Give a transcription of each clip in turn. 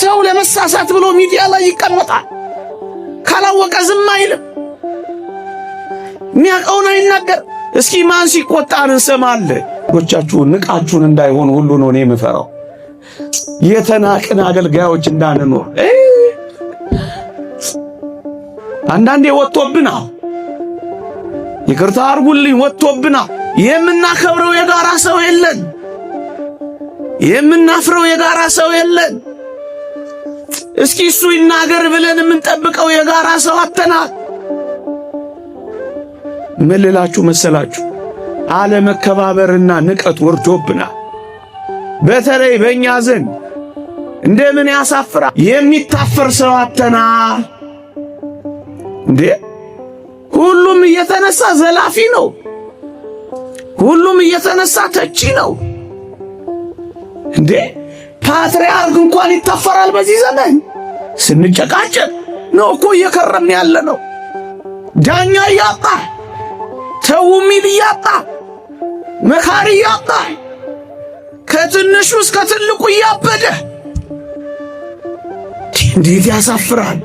ሰው ለመሳሳት ብሎ ሚዲያ ላይ ይቀመጣል። ካላወቀ ዝም አይልም። ሚያውቀውን አይናገር። እስኪ ማን ሲቆጣን እንሰማለን? ጎቻችሁን ንቃችሁን እንዳይሆን ሁሉ ነው እኔ የምፈራው። የተናቅን አገልጋዮች እንዳንኖር አንዳንዴ ወጥቶብናል። ይቅርታ አርጉልኝ፣ ወጥቶብናል። የምናከብረው የጋራ ሰው የለን። የምናፍረው የጋራ ሰው የለን። እስኪ እሱ ይናገር ብለን የምንጠብቀው የጋራ ሰው አጥተናል። ምን ልላችሁ መሰላችሁ? አለመከባበርና ንቀት ወርዶብናል። በተለይ በእኛ ዘንድ እንደምን ያሳፍራል። የሚታፈር ሰው አጥተናል። እንዴ ሁሉም እየተነሳ ዘላፊ ነው። ሁሉም እየተነሳ ተቺ ነው። እንዴ ፓትርያርክ እንኳን ይታፈራል በዚህ ዘመን። ስንጨቃጨቅ ነው እኮ እየከረምን ያለ ነው። ዳኛ እያጣ ተው ሚል እያጣ መካሪ እያጣ ከትንሹ እስከ ትልቁ እያበደ እንዴት ያሳፍራል።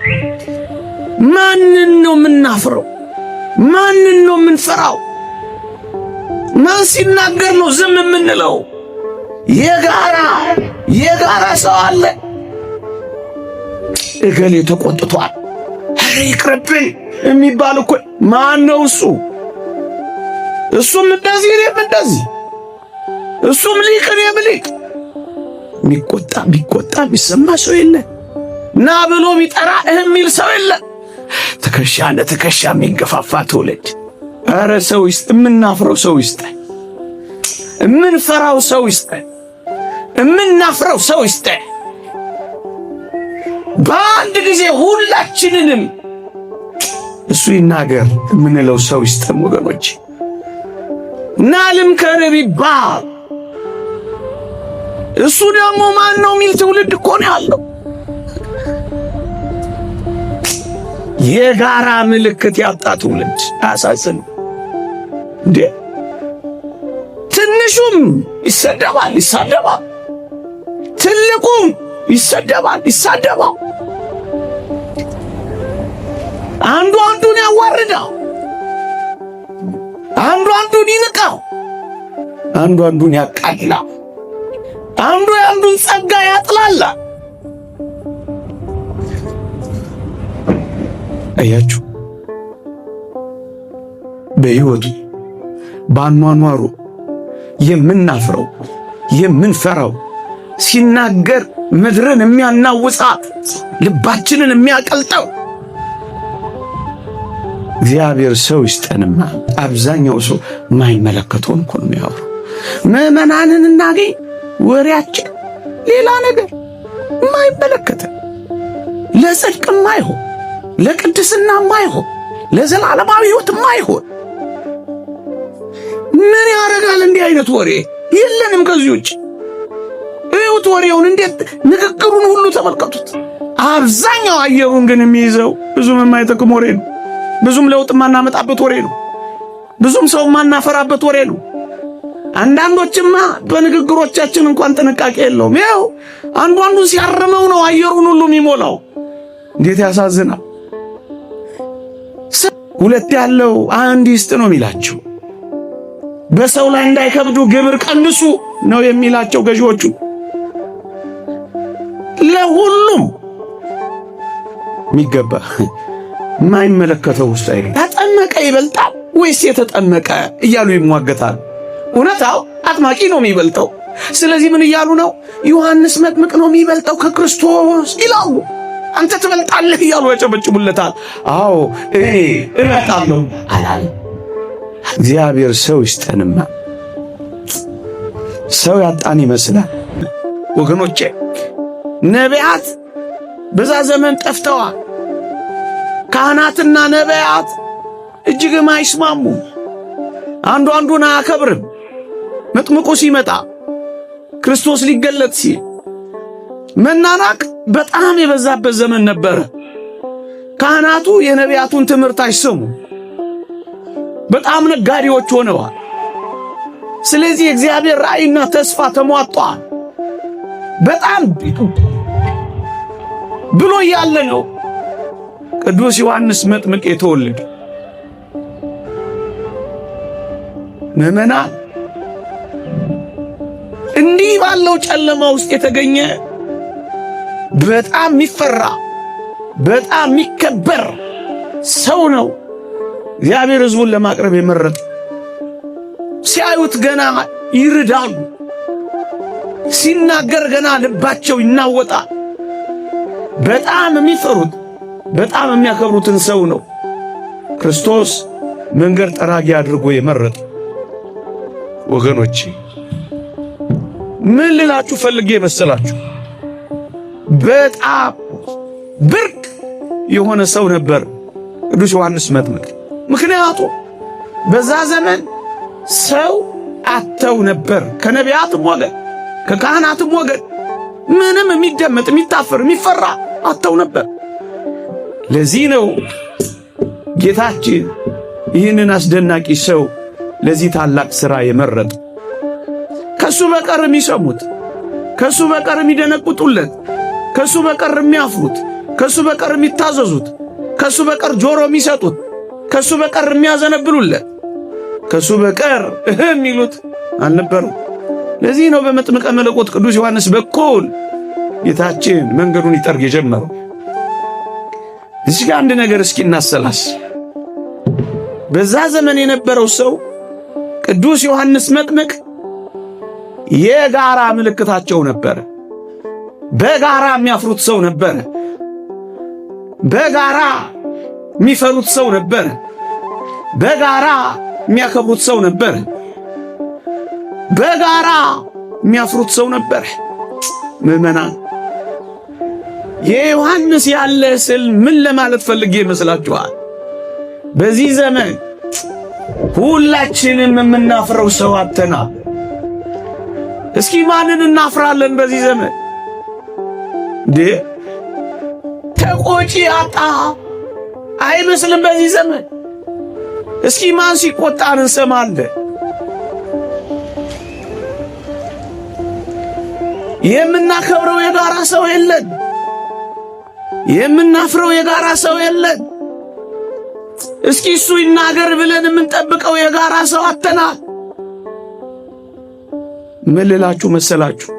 ማንን ነው የምናፍረው? ማንን ነው የምንፈራው? ማን ሲናገር ነው ዝም የምንለው? የጋራ ሰው አለ። እገሌ ተቆጥቷል፣ ኧረ ይቅርብኝ የሚባል እኮ ማን ነው እሱ? እሱም እንደዚህ እኔም እንደዚህ፣ እሱም ሊቅ እኔም ሊቅ። ቢቆጣ የሚሰማ ሰው የለ። ና ብሎ ቢጠራ የሚል ሰው የለ። ትከሻ ለትከሻ የሚገፋፋ ትውልድ። ኧረ ሰው ይስጥ፣ የምናፍረው ሰው ይስጥ፣ የምንፈራው ሰው ይስጥ፣ የምናፍረው ሰው ይስጥ። በአንድ ጊዜ ሁላችንንም እሱ ይናገር የምንለው ሰው ይስጠን ወገኖች። እና ልምከር ቢባል እሱ ደግሞ ማን ነው የሚል ትውልድ እኮ ነው ያለው። የጋራ ምልክት ያጣ ትውልድ አሳዝን። እንዴ ትንሹም ይሳደባል፣ ትልቁም ይሳደባል። አንዱ አንዱን ያዋርዳው፣ አንዱ አንዱን ይንቃው፣ አንዱ አንዱን ያቃላ፣ አንዱ የአንዱን ጸጋ ያጥላላ። አያችሁ፣ በሕይወቱ ባኗኗሩ የምናፍረው የምንፈራው ሲናገር ምድርን የሚያናውጻት ልባችንን የሚያቀልጠው እግዚአብሔር ሰው ይስጠንማ። አብዛኛው ሰው ማይመለከተውን እኮ ነው የሚያወራው። ምዕመናንን እናገኝ፣ ወሬያችን ሌላ ነገር ማይመለከተን፣ ለጽድቅ ማይሆን፣ ለቅድስና ማይሆን፣ ለዘላለማዊ ሕይወት ማይሆን ምን ያደርጋል? እንዲህ አይነት ወሬ የለንም ከዚህ ውጭ። እዩት ወሬውን፣ እንዴት ንግግሩን ሁሉ ተመልከቱት። አብዛኛው አየሩን ግን የሚይዘው ብዙም የማይጠቅም ወሬ ነው። ብዙም ለውጥ ማናመጣበት ወሬ ነው። ብዙም ሰው ማናፈራበት ወሬ ነው። አንዳንዶችማ በንግግሮቻችን እንኳን ጥንቃቄ የለውም። ይኸው አንዱን ሲያርመው ነው አየሩን ሁሉ የሚሞላው። እንዴት ያሳዝናል። ሁለት ያለው አንድ ይስጥ ነው የሚላቸው። በሰው ላይ እንዳይከብዱ ግብር ቀንሱ ነው የሚላቸው ገዢዎቹ። ለሁሉም የሚገባ ማይመለከተው ውስጥ አይደል። ተጠመቀ ይበልጣል ወይስ የተጠመቀ እያሉ ይሟገታሉ። እውነታው አጥማቂ ነው የሚበልጠው። ስለዚህ ምን እያሉ ነው? ዮሐንስ መጥምቅ ነው የሚበልጠው ከክርስቶስ ይላሉ። አንተ ትበልጣለህ እያሉ ያጨበጭቡለታል። አዎ እኔ እበልጣለሁ አላለ። እግዚአብሔር ሰው ይስጠንማ። ሰው ያጣን ይመስላል ወገኖቼ። ነቢያት በዛ ዘመን ጠፍተዋል። ካህናትና ነቢያት እጅግም አይስማሙም። አንዱ አንዱን አያከብርም። መጥምቁ ሲመጣ ክርስቶስ ሊገለጥ ሲል መናናቅ በጣም የበዛበት ዘመን ነበረ። ካህናቱ የነቢያቱን ትምህርት አይሰሙ፣ በጣም ነጋዴዎች ሆነዋል። ስለዚህ እግዚአብሔር ራእይና ተስፋ ተሟጧል። በጣም ብሎ ያለ ነው ቅዱስ ዮሐንስ መጥምቅ የተወለደ። ምዕመናን እንዲህ ባለው ጨለማ ውስጥ የተገኘ በጣም የሚፈራ በጣም የሚከበር ሰው ነው እግዚአብሔር ሕዝቡን ለማቅረብ የመረጠ። ሲያዩት ገና ይርዳሉ፣ ሲናገር ገና ልባቸው ይናወጣል። በጣም የሚፈሩት በጣም የሚያከብሩትን ሰው ነው ክርስቶስ መንገድ ጠራጊ አድርጎ የመረጠ። ወገኖቼ ምን ልላችሁ ፈልጌ መሰላችሁ? በጣም ብርቅ የሆነ ሰው ነበር ቅዱስ ዮሐንስ መጥምቅ። ምክንያቱም በዛ ዘመን ሰው አተው ነበር። ከነቢያትም ወገን ከካህናትም ወገን ምንም የሚደመጥ የሚታፈር የሚፈራ አተው ነበር። ለዚህ ነው ጌታችን ይህንን አስደናቂ ሰው ለዚህ ታላቅ ሥራ የመረጠ። ከሱ በቀር የሚሰሙት፣ ከሱ በቀር የሚደነቁጡለት፣ ከሱ በቀር የሚያፍሩት፣ ከሱ በቀር የሚታዘዙት፣ ከሱ በቀር ጆሮ የሚሰጡት፣ ከሱ በቀር የሚያዘነብሉለት፣ ከሱ በቀር የሚሉት አልነበሩም። ለዚህ ነው በመጥምቀ መለኮት ቅዱስ ዮሐንስ በኩል ጌታችን መንገዱን ይጠርግ የጀመረው። እዚህ ጋር አንድ ነገር እስኪ እናሰላስ። በዛ ዘመን የነበረው ሰው ቅዱስ ዮሐንስ መጥምቅ የጋራ ምልክታቸው ነበረ። በጋራ የሚያፍሩት ሰው ነበረ። በጋራ የሚፈሩት ሰው ነበረ። በጋራ የሚያከብሩት ሰው ነበረ። በጋራ የሚያፍሩት ሰው ነበረ። ምዕመናን የዮሐንስ ያለ ስል ምን ለማለት ፈልጌ ይመስላችኋል? በዚህ ዘመን ሁላችንም የምናፍረው ሰው አጥተናል። እስኪ ማንን እናፍራለን በዚህ ዘመን? ተቆጪ አጣ አይመስልም በዚህ ዘመን። እስኪ ማን ሲቆጣን እንሰማለን? የምናከብረው የጋራ ሰው የለን። የምናፍረው የጋራ ሰው የለን። እስኪ እሱ ይናገር ብለን የምንጠብቀው የጋራ ሰው አጥተናል። ምን ልላችሁ መሰላችሁ?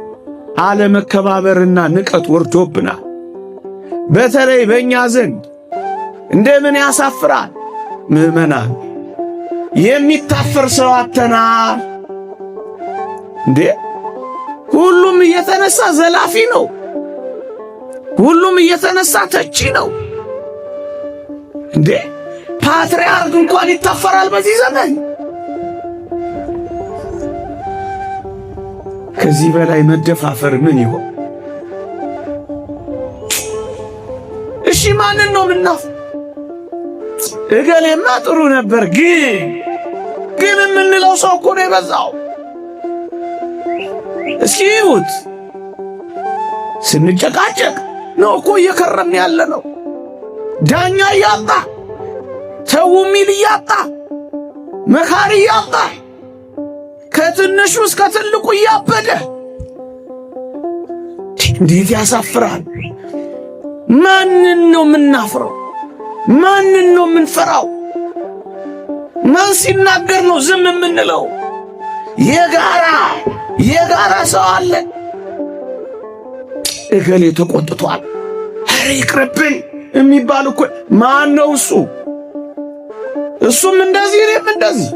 አለመከባበርና ንቀት ወርዶብናል። በተለይ በእኛ ዘንድ እንደምን ያሳፍራል። ምዕመናን የሚታፈር ሰው አጥተናል። ሁሉም እየተነሳ ዘላፊ ነው። ሁሉም እየተነሳ ተቺ ነው። ፓትርያርክ እንኳን ይታፈራል በዚህ ዘመን። ከዚህ በላይ መደፋፈር ምን ይሆን? እሺ ማንን ነው ምናፍ? እገሌማ ጥሩ ነበር፣ ግን የምንለው ሰው እኮ ነው የበዛው። እስኪ ይሁት ስንጨቃጨቅ ነው እኮ እየከረምን ያለ ነው። ዳኛ እያጣ ተው ሚል እያጣ መካሪ እያጣ ከትንሹ እስከ ትልቁ እያበደ እንዴት ያሳፍራል! ማንን ነው የምናፍረው? ማንን ነው የምንፈራው? ማን ሲናገር ነው ዝም የምንለው? የጋራ ሰው አለ። እገሌ ተቆጥቷል፣ ኧረ ይቅርብኝ የሚባል እኮ ማን ነው እሱ? እሱም እንደዚህ እኔም እንደዚህ፣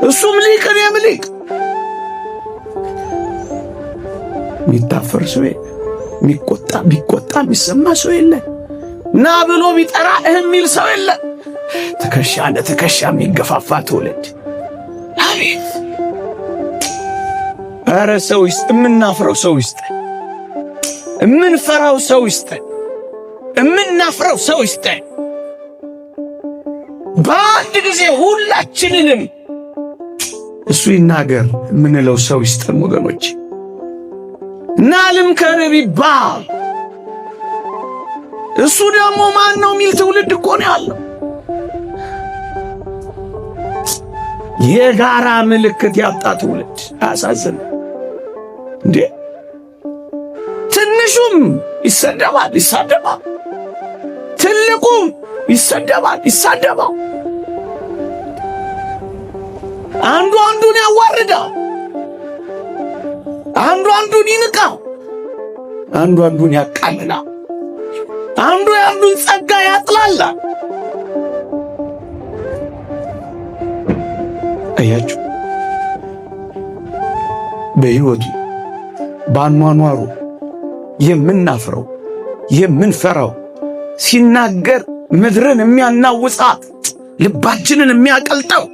እሱም ሊቅ እኔም ሊቅ። የሚታፈር ሰው ቢቆጣ የሚሰማ ሰው የለ። ና ብሎ ቢጠራ የሚል ሰው የለ። ትከሻ ለትከሻ የሚገፋፋ ትውልድ። አቤት! ኧረ ሰው ይስጥ፣ የምናፍረው ሰው ይስጥ፣ የምንፈራው ሰው ይስጥ፣ የምናፍረው ሰው ይስጥ። በአንድ ጊዜ ሁላችንንም እሱ ይናገር የምንለው ሰው ይስጠን ወገኖች። ናልም ከርብ ይባል እሱ ደግሞ ማን ነው የሚል ትውልድ እኮ ነው ያለው። የጋራ ምልክት ያጣ ትውልድ። አሳዝን። ትንሹ ትንሹም ይሰደባል፣ ይሳደባል። ትልቁም ይሰደባል፣ ይሳደባል። አንዱ አንዱን ያዋርዳል፣ አንዱ አንዱን ይንቃል፣ አንዱ አንዱን ያቃልላል፣ አንዱ የአንዱን ጸጋ ያጥላላል። አያችሁ፣ በሕይወቱ ባኗኗሩ የምናፍረው የምንፈራው ሲናገር ምድርን የሚያናውጻት ልባችንን የሚያቀልጠው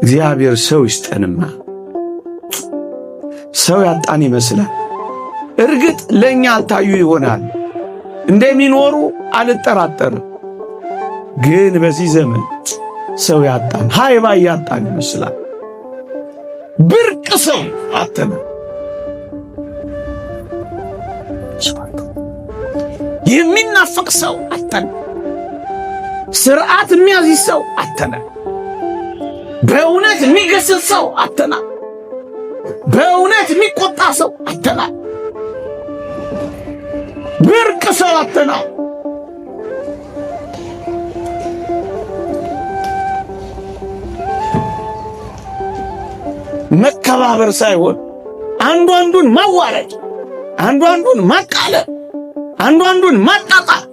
እግዚአብሔር ሰው ይስጠንማ። ሰው ያጣን ይመስላል። እርግጥ ለእኛ አልታዩ ይሆናል እንደሚኖሩ አልጠራጠርም። ግን በዚህ ዘመን ሰው ያጣን ሃይባ ያጣን ይመስላል። ብርቅ ሰው አተነ፣ የሚናፈቅ ሰው አተነ፣ ስርዓት የሚያዝዝ ሰው አተነ፣ በእውነት የሚገስጽ ሰው አተና፣ በእውነት የሚቆጣ ሰው አተና፣ ብርቅ ሰው አተና። መከባበር ሳይሆን አንዱ አንዱን ማዋረድ፣ አንዱ አንዱን ማቃለል፣ አንዱ አንዱን ማጣጣል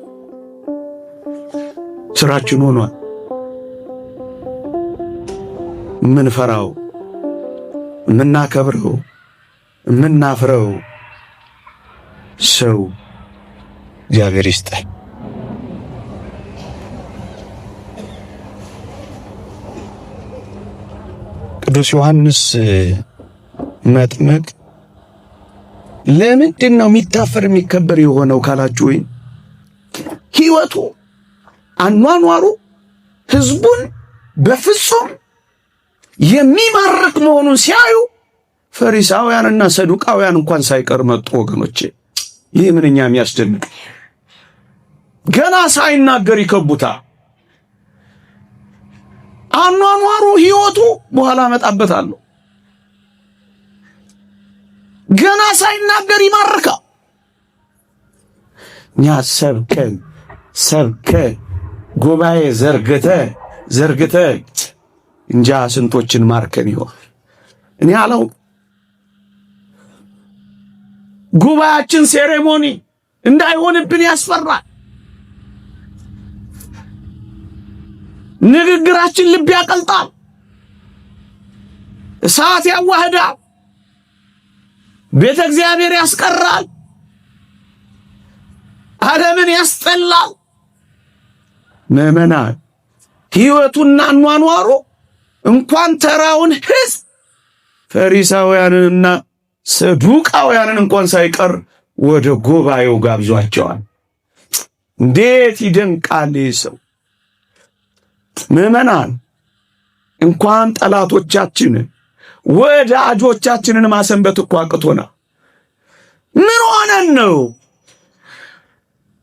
ስራችን ሆኗል። ምንፈራው፣ ምናከብረው፣ ምናፍረው ሰው እግዚአብሔር ይስጠን። ቅዱስ ዮሐንስ መጥምቅ ለምንድን ነው የሚታፈር የሚከበር የሆነው ካላችሁ፣ ወይ ሕይወቱ አኗኗሩ ሕዝቡን በፍጹም የሚማርክ መሆኑን ሲያዩ ፈሪሳውያንና ሰዱቃውያን እንኳን ሳይቀር መጡ። ወገኖቼ ይህ ምንኛ የሚያስደንቅ! ገና ሳይናገር ይከቡታል። አኗኗሩ ሕይወቱ በኋላ እመጣበታለሁ። ገና ሳይናገር ይማርካል። እኛ ሰብከ ጉባኤ ዘርግተ እንጃ ስንቶችን ማርከን ይሆን? እኔ አለው ጉባኤያችን ሴሬሞኒ እንዳይሆንብን ያስፈራል። ንግግራችን ልብ ያቀልጣል፣ እሳት ያዋህዳል፣ ቤተ እግዚአብሔር ያስቀራል፣ ዓለምን ያስጠላል። ምዕመናን ሕይወቱና አኗኗሩ እንኳን ተራውን ሕዝብ ፈሪሳውያንንና ሰዱቃውያንን እንኳን ሳይቀር ወደ ጉባኤው ጋብዟቸዋል። እንዴት ይደንቃል ይህ ሰው! ምዕመናን እንኳን ጠላቶቻችንን ወዳጆቻችንን ማሰንበት እኮ አቅቶናል። ምን ሆነን ነው?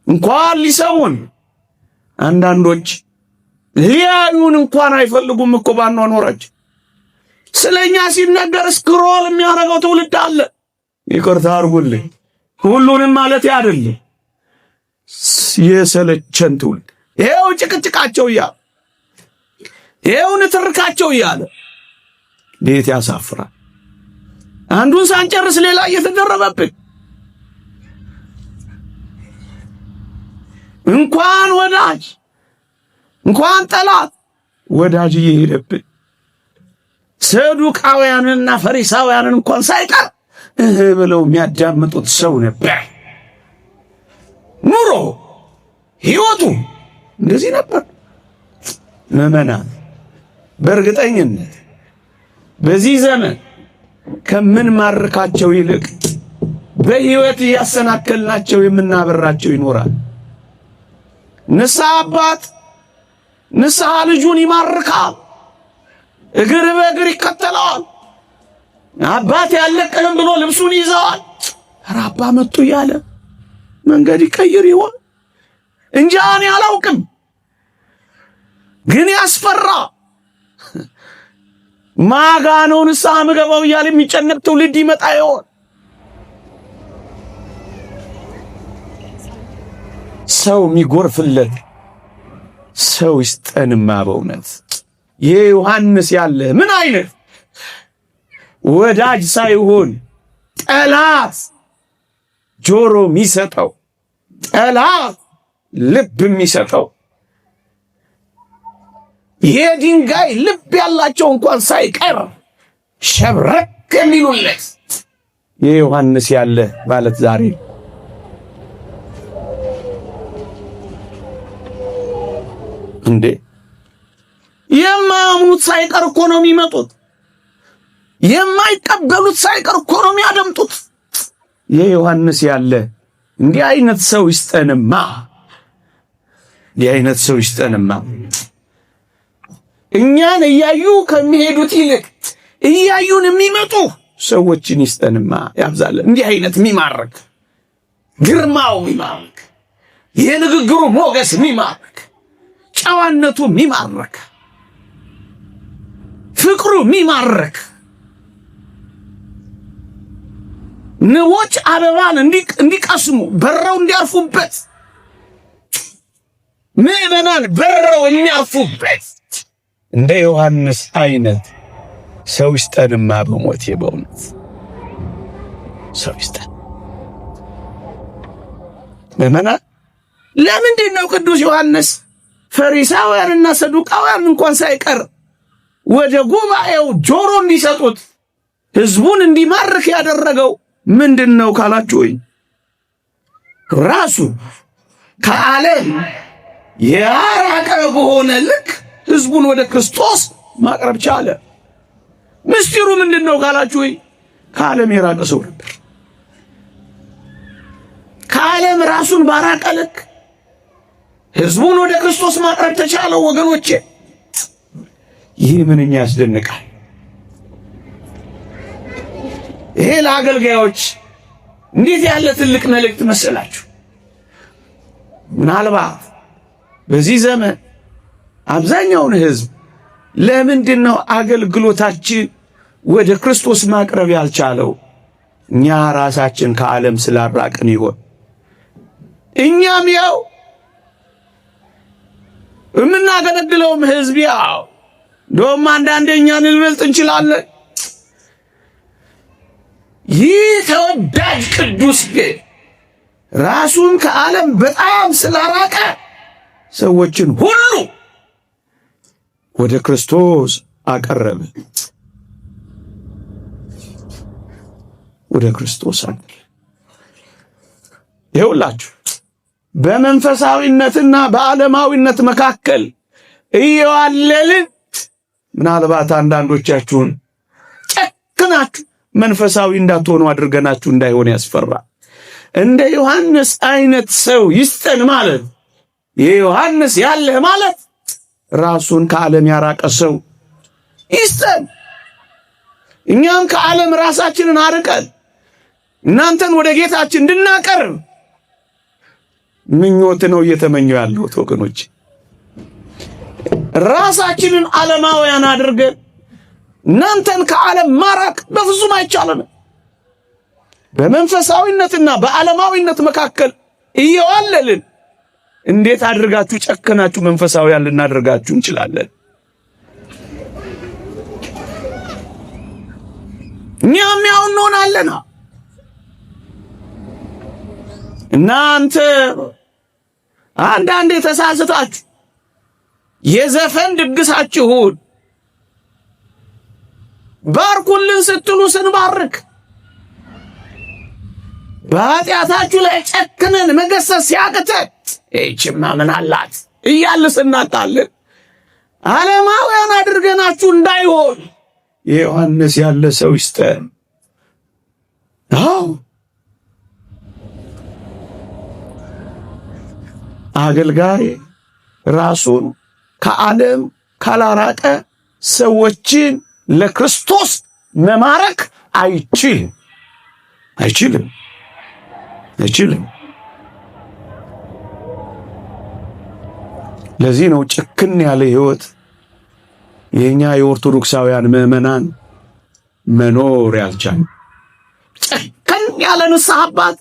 እንኳን ሊሰሙን አንዳንዶች ሊያዩን እንኳን አይፈልጉም እኮ ባኗኗራችን። ስለኛ ሲነገር ስክሮል የሚያደርገው ትውልድ አለ። ይቅርታ አድርጉልኝ፣ ሁሉንም ማለት አይደለም። የሰለቸን ትውልድ ይሄው ጭቅጭቃቸው እያለ ይሄው ንትርካቸው እያለ እንዴት ያሳፍራል! አንዱን ሳንጨርስ ሌላ እየተደረበብን፣ እንኳን ወዳጅ እንኳን ጠላት ወዳጅ እየሄደብን፣ ሰዱቃውያንና ፈሪሳውያንን እንኳን ሳይቀር ብለው የሚያዳምጡት ሰው ነበር። ኑሮ ሕይወቱ እንደዚህ ነበር። ምዕመናን በእርግጠኝነት በዚህ ዘመን ከምንማርካቸው ይልቅ በሕይወት እያሰናከልናቸው የምናበራቸው ይኖራል። ንስሐ አባት ንስሐ ልጁን ይማርካል፣ እግር በእግር ይከተለዋል። አባት ያለቅህም ብሎ ልብሱን ይዘዋል። ኧረ አባ መጡ እያለ መንገድ ይቀይር ይሆን እንጂ እኔ አላውቅም። ግን ያስፈራ ማጋ ነው ንስሐ ምገባው እያለ የሚጨነቅ ትውልድ ይመጣ ይሆን? ሰው የሚጎርፍለት ሰው ይስጠንማ። በእውነት የዮሐንስ ያለ ምን አይነት ወዳጅ ሳይሆን ጠላት ጆሮ የሚሰጠው፣ ጠላት ልብ የሚሰጠው፣ የድንጋይ ልብ ያላቸው እንኳን ሳይቀር ሸብረክ የሚሉለት የዮሐንስ ያለ ማለት ዛሬ እንዴ የማያምኑት ሳይቀር እኮ ነው የሚመጡት። የማይቀበሉት ሳይቀር እኮ ነው የሚያደምጡት። የዮሐንስ ያለ እንዲህ አይነት ሰው ይስጠንማ። እንዲህ አይነት ሰው ይስጠንማ። እኛን እያዩ ከሚሄዱት ይልቅ እያዩን የሚመጡ ሰዎችን ይስጠንማ፣ ያብዛለን። እንዲህ አይነት የሚማርክ ግርማው የሚማርክ የንግግሩ ሞገስ የሚማርክ ጨዋነቱ የሚማርክ ፍቅሩ የሚማርክ ንቦች አበባን እንዲቀስሙ በረው እንዲያርፉበት ምዕመናን በረው የሚያርፉበት እንደ ዮሐንስ አይነት ሰው ይስጠንማ። በሞቴ በእውነት ሰው ይስጠን። ምዕመናን ለምንድን ነው ቅዱስ ዮሐንስ ፈሪሳውያንና ሰዱቃውያን እንኳን ሳይቀር ወደ ጉባኤው ጆሮ እንዲሰጡት ሕዝቡን እንዲማርክ ያደረገው ምንድን ነው ካላችሁ፣ ራሱ ከዓለም የራቀ በሆነ ልክ ሕዝቡን ወደ ክርስቶስ ማቅረብ ቻለ። ምስጢሩ ምንድን ነው ካላችሁ፣ ከዓለም የራቀ ሰው ነበር። ከዓለም ራሱን ባራቀ ልክ ሕዝቡን ወደ ክርስቶስ ማቅረብ ተቻለው። ወገኖቼ ይህ ምንኛ ያስደንቃል! ይሄ ለአገልጋዮች እንዴት ያለ ትልቅ መልእክት መሰላችሁ! ምናልባት በዚህ ዘመን አብዛኛውን ሕዝብ ለምንድን ነው አገልግሎታችን ወደ ክርስቶስ ማቅረብ ያልቻለው? እኛ ራሳችን ከዓለም ስላራቅን ይሆን? እኛም ያው የምናገለግለውም ሕዝብ ያው እንደውም አንዳንዴ እኛን ልንበልጥ እንችላለን። ይህ ተወዳጅ ቅዱስ ግን ራሱን ከዓለም በጣም ስላራቀ ሰዎችን ሁሉ ወደ ክርስቶስ አቀረበ። ወደ ክርስቶስ አቀረበ። ይኸውላችሁ በመንፈሳዊነትና በዓለማዊነት መካከል እየዋለልን ምናልባት አንዳንዶቻችሁን ጨክናችሁ መንፈሳዊ እንዳትሆኑ አድርገናችሁ እንዳይሆን ያስፈራ። እንደ ዮሐንስ አይነት ሰው ይስጠን ማለት የዮሐንስ ያለ ማለት ራሱን ከዓለም ያራቀ ሰው ይስጠን። እኛም ከዓለም ራሳችንን አርቀን እናንተን ወደ ጌታችን እንድናቀርብ ምኞት ነው እየተመኘው ያለሁት ወገኖች። ራሳችንን ዓለማውያን አድርገን እናንተን ከዓለም ማራቅ በፍጹም አይቻልም። በመንፈሳዊነትና በዓለማዊነት መካከል እየዋለልን እንዴት አድርጋችሁ ጨከናችሁ መንፈሳውያን ልናደርጋችሁ እንችላለን? እኛም ያው እንሆናለና እናንተ አንዳንዴ ተሳስታችሁ የዘፈን ድግሳችሁን ባርኩልን ስትሉ ስንባርክ በኃጢአታችሁ ላይ ጨክነን መገሰጽ ሲያቅተን ይህችማ ምን አላት እያልን ስናጣለን ዓለማውያን አድርገናችሁ እንዳይሆን የዮሐንስ ያለ ሰው ይስጠን። አዎ አገልጋይ ራሱን ከዓለም ካላራቀ ሰዎችን ለክርስቶስ መማረክ አይችልም። ለዚህ ነው ጭክን ያለ ሕይወት የኛ የኦርቶዶክሳውያን ምዕመናን መኖር ያልቻለ። ጭክን ያለ ንስሐ አባት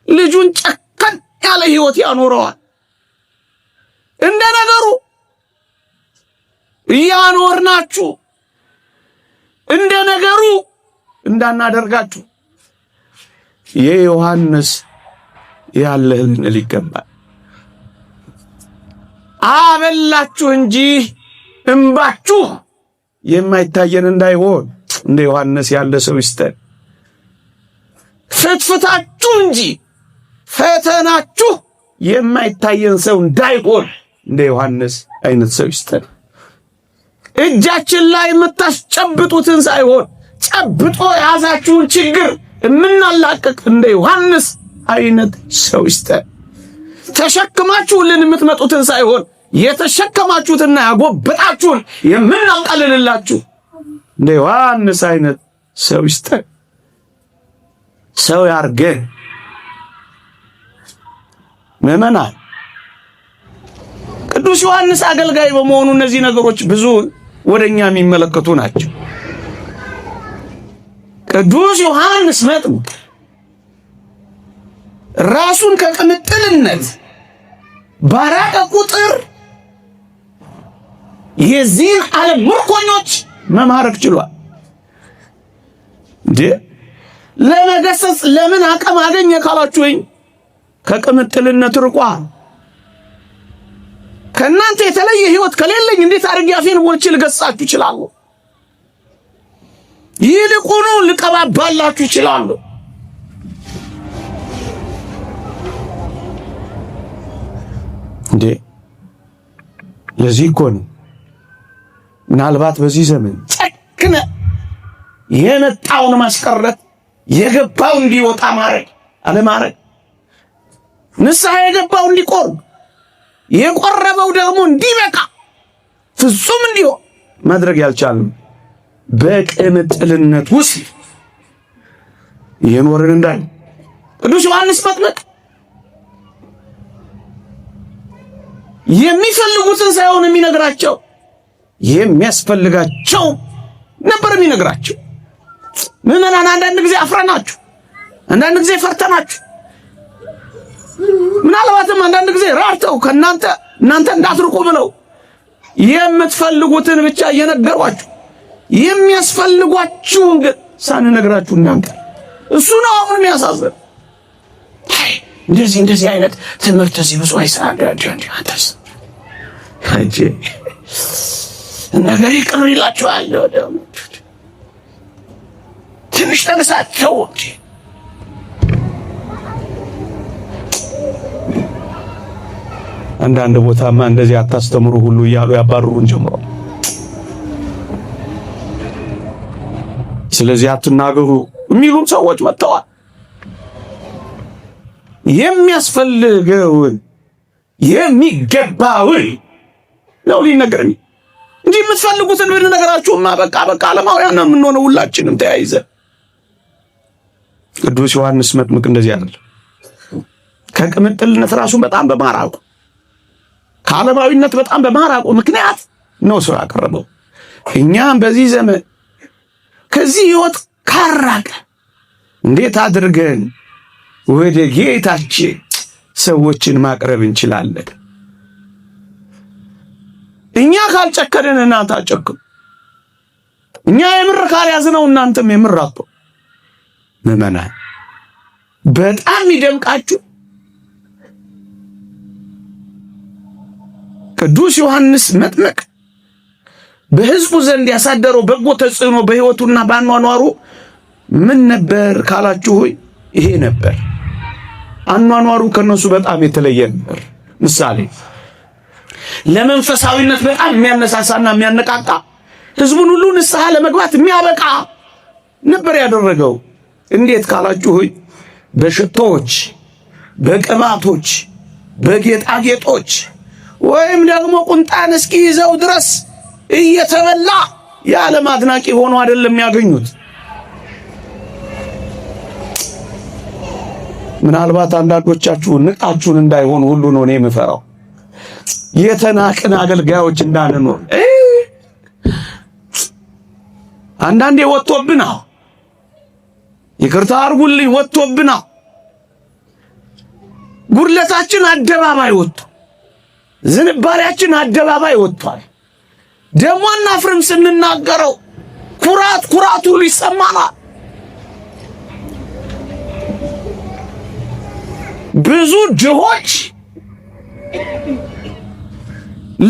ልጁን ጨከን ያለ ሕይወት ያኖረዋል። እንደ ነገሩ እያኖርናችሁ እንደ ነገሩ እንዳናደርጋችሁ የዮሐንስ ያለ ልንል ይገባል። አበላችሁ እንጂ እንባችሁ የማይታየን እንዳይሆን እንደ ዮሐንስ ያለ ሰው ይስጠን። ፍትፍታችሁ እንጂ ፈተናችሁ የማይታየን ሰው እንዳይሆን እንደ ዮሐንስ አይነት ሰው ይስጠን። እጃችን ላይ የምታስጨብጡትን ሳይሆን ጨብጦ የያዛችሁን ችግር የምናላቅቅ እንደ ዮሐንስ አይነት ሰው ይስጠን። ተሸክማችሁልን የምትመጡትን ሳይሆን የተሸከማችሁትና ያጎበጣችሁን የምናቀልልላችሁ እንደ ዮሐንስ አይነት ሰው ይስጠን። ሰው ያርገን። ምዕመናን፣ ቅዱስ ዮሐንስ አገልጋይ በመሆኑ እነዚህ ነገሮች ብዙ ወደኛ የሚመለከቱ ናቸው። ቅዱስ ዮሐንስ መጥምቅ ራሱን ከቅምጥልነት ባራቀ ቁጥር የዚህን ዓለም ምርኮኞች መማረክ ችሏል። እንዴ ለመገሰጽ ለምን አቅም አገኘ ካላችሁኝ፣ ከቅምጥልነት ርቋል። ከእናንተ የተለየ ሕይወት ከሌለኝ እንዴት አድርጌ አፌን ሞልቼ ልገሥጻችሁ እችላለሁ? ይልቁኑ ልቀባባላችሁ እችላለሁ። እንዴ ለዚህ እኮ ነው ምናልባት በዚህ ዘመን ጨክነ የመጣውን ማስቀረት የገባው እንዲወጣ ማረግ አለማረግ፣ ንስሐ የገባው እንዲቆርብ የቆረበው ደግሞ እንዲበቃ ፍጹም እንዲሆን ማድረግ ያልቻልነው በቅምጥልነት ውስጥ የኖርን እንዳለ ቅዱስ ዮሐንስ መጥምቅ የሚፈልጉትን ሳይሆን የሚነግራቸው የሚያስፈልጋቸው ነበር የሚነግራቸው። ምዕመናን፣ አንዳንድ ጊዜ አፍረናችሁ፣ አንዳንድ ጊዜ ፈርተናችሁ፣ ምናልባትም አንዳንድ ጊዜ ራርተው እናንተ እንዳትርቁ ብለው የምትፈልጉትን ብቻ እየነገሯችሁ የሚያስፈልጓችሁን ግን ሳንነግራችሁ እናንተ እሱ ነው አሁን የሚያሳዝን። እንደዚህ አይነት ትምህርት እዚህ ብዙ አይሳደዳችሁ አንቺ ነገር ይቅር ይላችኋል። ትንሽ ተነሳቸው እንጂ አንዳንድ ቦታማ እንደዚህ አታስተምሩ ሁሉ እያሉ ያባርሩን ጀምሮ፣ ስለዚህ አትናገሩ የሚሉም ሰዎች መጥተዋል። የሚያስፈልገውን የሚገባውን ነው ሊነገረኝ እንጂ የምትፈልጉትን ብንነግራችሁማ በቃ ዓለማውያን ነው የምንሆነው ሁላችንም ተያይዘን። ቅዱስ ዮሐንስ መጥምቅ እንደዚህ አይደለም። ከቅምጥልነት ራሱን በጣም በማራቁ ከዓለማዊነት በጣም በማራቁ ምክንያት ነው ሰው ያቀረበው። እኛም በዚህ ዘመን ከዚህ ሕይወት ካራቀ እንዴት አድርገን ወደ ጌታችን ሰዎችን ማቅረብ እንችላለን? እኛ ካልጨከንን እናንተ አጨክኑ። እኛ የምር ካልያዝነው እናንተም የምር አጥቶ። ምዕመናን፣ በጣም ይደምቃችሁ ቅዱስ ዮሐንስ መጥምቅ በሕዝቡ ዘንድ ያሳደረው በጎ ተጽዕኖ በሕይወቱና በአኗኗሩ ምን ነበር ካላችሁ ይሄ ነበር። አኗኗሩ ከነሱ በጣም የተለየ ነበር። ምሳሌ ለመንፈሳዊነት በጣም የሚያነሳሳና የሚያነቃቃ ሕዝቡን ሁሉ ንስሐ ለመግባት የሚያበቃ ነበር ያደረገው። እንዴት ካላችሁ በሽቶች፣ በቅባቶች፣ በጌጣጌጦች ወይም ደግሞ ቁንጣን እስኪ ይዘው ድረስ እየተበላ የዓለም አድናቂ ሆኖ አይደለም ያገኙት። ምናልባት አንዳንዶቻችሁ ንቃችሁን እንዳይሆን ሁሉ ነው እኔ የምፈራው። የተናቅን አገልጋዮች እንዳንኖር አንዳንዴ ወጥቶብና ይቅርታ አድርጉልኝ ወጥቶብና ጉድለታችን አደባባይ ወጥቷል። ዝንባሌያችን አደባባይ ወጥቷል። ደግሞ አናፍርም ስንናገረው። ኩራት ሁሉ ይሰማናል። ብዙ ድሆች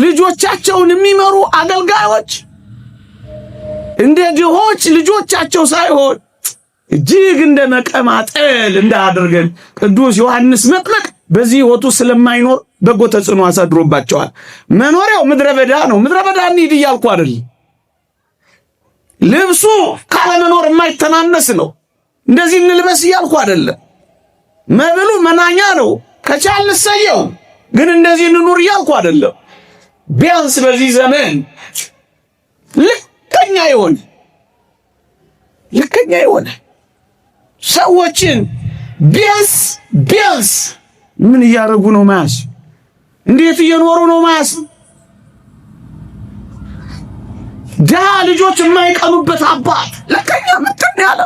ልጆቻቸውን የሚመሩ አገልጋዮች እንደ ድሆች ልጆቻቸው ሳይሆን እጅግ እንደ መቀማጠል እንዳደርገን ቅዱስ ዮሐንስ መጥምቅ በዚህ ሕይወቱ ስለማይኖር በጎ ተጽዕኖ አሳድሮባቸዋል። መኖሪያው ምድረ በዳ ነው። ምድረ በዳ እንሂድ እያልኩ አይደል። ልብሱ ካለመኖር የማይተናነስ ነው። እንደዚህ እንልበስ እያልኩ አይደለም። መብሉ መናኛ ነው። ከቻልን ሰየው፣ ግን እንደዚህ እንኑር እያልኩ አይደለም። ቢያንስ በዚህ ዘመን ልከኛ የሆነ ሰዎችን ቢያንስ ምን እያደረጉ ነው ማያስ? እንዴት እየኖሩ ነው ማያስ? ድሃ ልጆች የማይቀኑበት አባት ለከኛ ምትን ያለ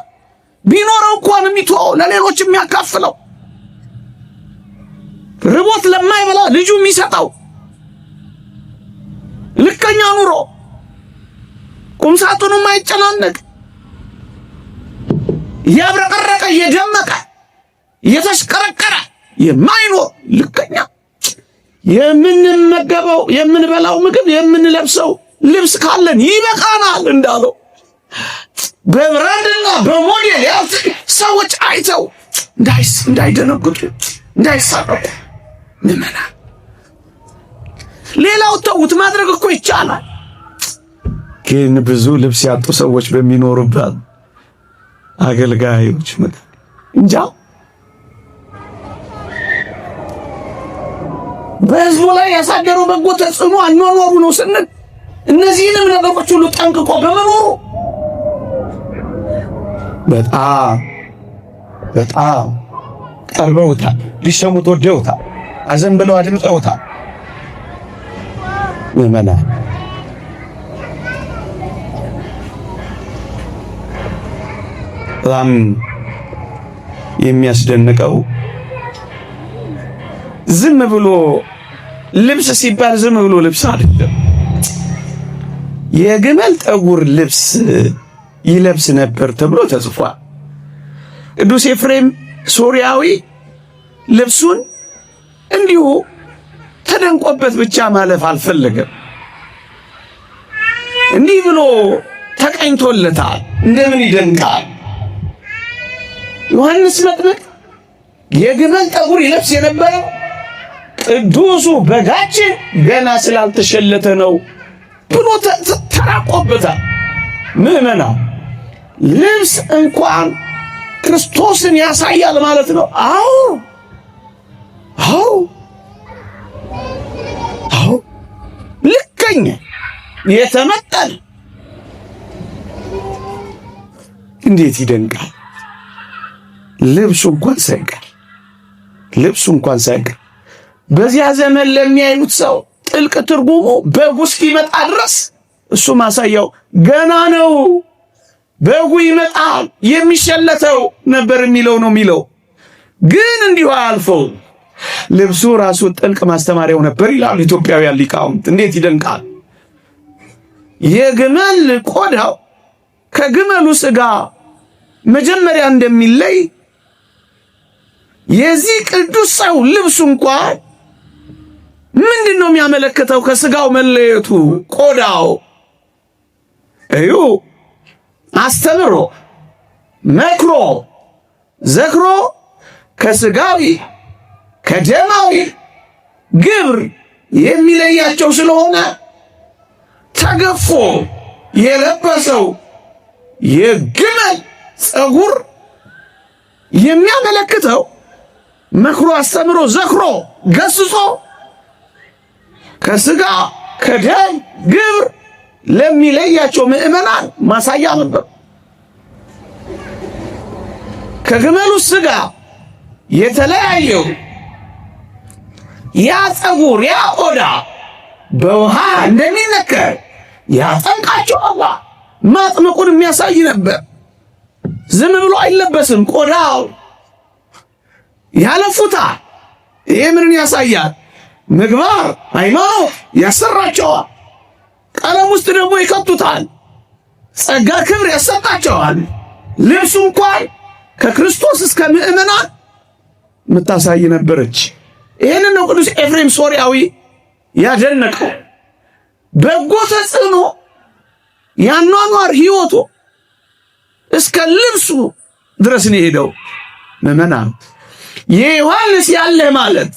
ቢኖረው እንኳን የሚተወው ለሌሎች የሚያካፍለው ርቦት ለማይበላ ልጁ የሚሰጠው ልከኛ ኑሮ ቁምሳጥኑ የማይጨናነቅ ያብረቀረቀ የደመቀ የተሽከረከረ የማይኖር ልከኛ የምንመገበው የምንበላው ምግብ የምንለብሰው ልብስ ካለን ይበቃናል እንዳለው በብራንድና በሞዴል ሰዎች አይተው እንዳይደነግጡ እንዳይሳቀቁ ምመና ሌላው ተውት ማድረግ እኮ ይቻላል። ግን ብዙ ልብስ ያጡ ሰዎች በሚኖሩበት አገልጋዮች እንጃ በሕዝቡ ላይ ያሳደረው በጎ ተጽዕኖ አኗኗሩ ነው ስንል እነዚህንም ነገሮች ሁሉ ጠንቅቆ በመኖሩ በጣም ቀርበውታል፣ ሊሰሙት ወደውታል፣ አዘን ብለው አድምጠውታል። ምዕመናን በጣም የሚያስደንቀው ዝም ብሎ ልብስ ሲባል ዝም ብሎ ልብስ አይደለም። የግመል ጠጉር ልብስ ይለብስ ነበር ተብሎ ተጽፏል። ቅዱስ ኤፍሬም ሶርያዊ ልብሱን እንዲሁ ተደንቆበት ብቻ ማለፍ አልፈለገም። እንዲህ ብሎ ተቀኝቶለታል። እንደምን ይደንቃል! ዮሐንስ መጥምቅ የግመል ጠጉር ይለብስ የነበረው ቅዱሱ በጋችን ገና ስላልተሸለተ ነው ብሎ ተራቆበታል። ምዕመናን ልብስ እንኳን ክርስቶስን ያሳያል ማለት ነው። አዎ ልከኛ የተመጠነ እንዴት ይደንቃል! ልብሱ እንኳን ሳይቀር በዚያ ዘመን ለሚያዩት ሰው ጥልቅ ትርጉሙ በጉ እስኪመጣ ድረስ እሱ ማሳያው ገና ነው። በጉ ይመጣል የሚሸለተው ነበር የሚለው ግን እንዲሁ አልፈው ልብሱ ራሱ ጥልቅ ማስተማሪያው ነበር ይላሉ ኢትዮጵያውያን ሊቃውንት። እንዴት ይደንቃል! የግመል ቆዳው ከግመሉ ስጋ መጀመሪያ እንደሚለይ የዚህ ቅዱስ ሰው ልብሱ እንኳን ምንድነው የሚያመለክተው? ከስጋው መለየቱ ቆዳው እዩ አስተምሮ መክሮ ዘክሮ ከስጋዊ ከደማዊ ግብር የሚለያቸው ስለሆነ ተገፎ የለበሰው የግመል ፀጉር የሚያመለክተው መክሮ አስተምሮ ዘክሮ ገስጾ ከስጋ ከደም ግብር ለሚለያቸው ምዕመናን ማሳያ ነበር። ከግመሉ ስጋ የተለያየው ያ ፀጉር ያ ቆዳ በውሃ እንደሚነከር ያጠንቃቸዋል። ማጥመቁን የሚያሳይ ነበር። ዝም ብሎ አይለበስም። ቆዳው ያለፉታል፣ ይሄ ምንን ያሳያል? ምግባር ሃይማኖት ያሰራቸዋል። ቀለም ውስጥ ደግሞ ይከቱታል። ጸጋ ክብር ያሰጣቸዋል። ልብሱ እንኳን ከክርስቶስ እስከ ምእመናን የምታሳይ ነበረች። ይህንን ነው ቅዱስ ኤፍሬም ሶርያዊ ያደነቀው። በጎ ተጽዕኖ ያኗኗር ሕይወቱ እስከ ልብሱ ድረስ ነው የሄደው። ምእመናን የዮሐንስ ያለ ማለት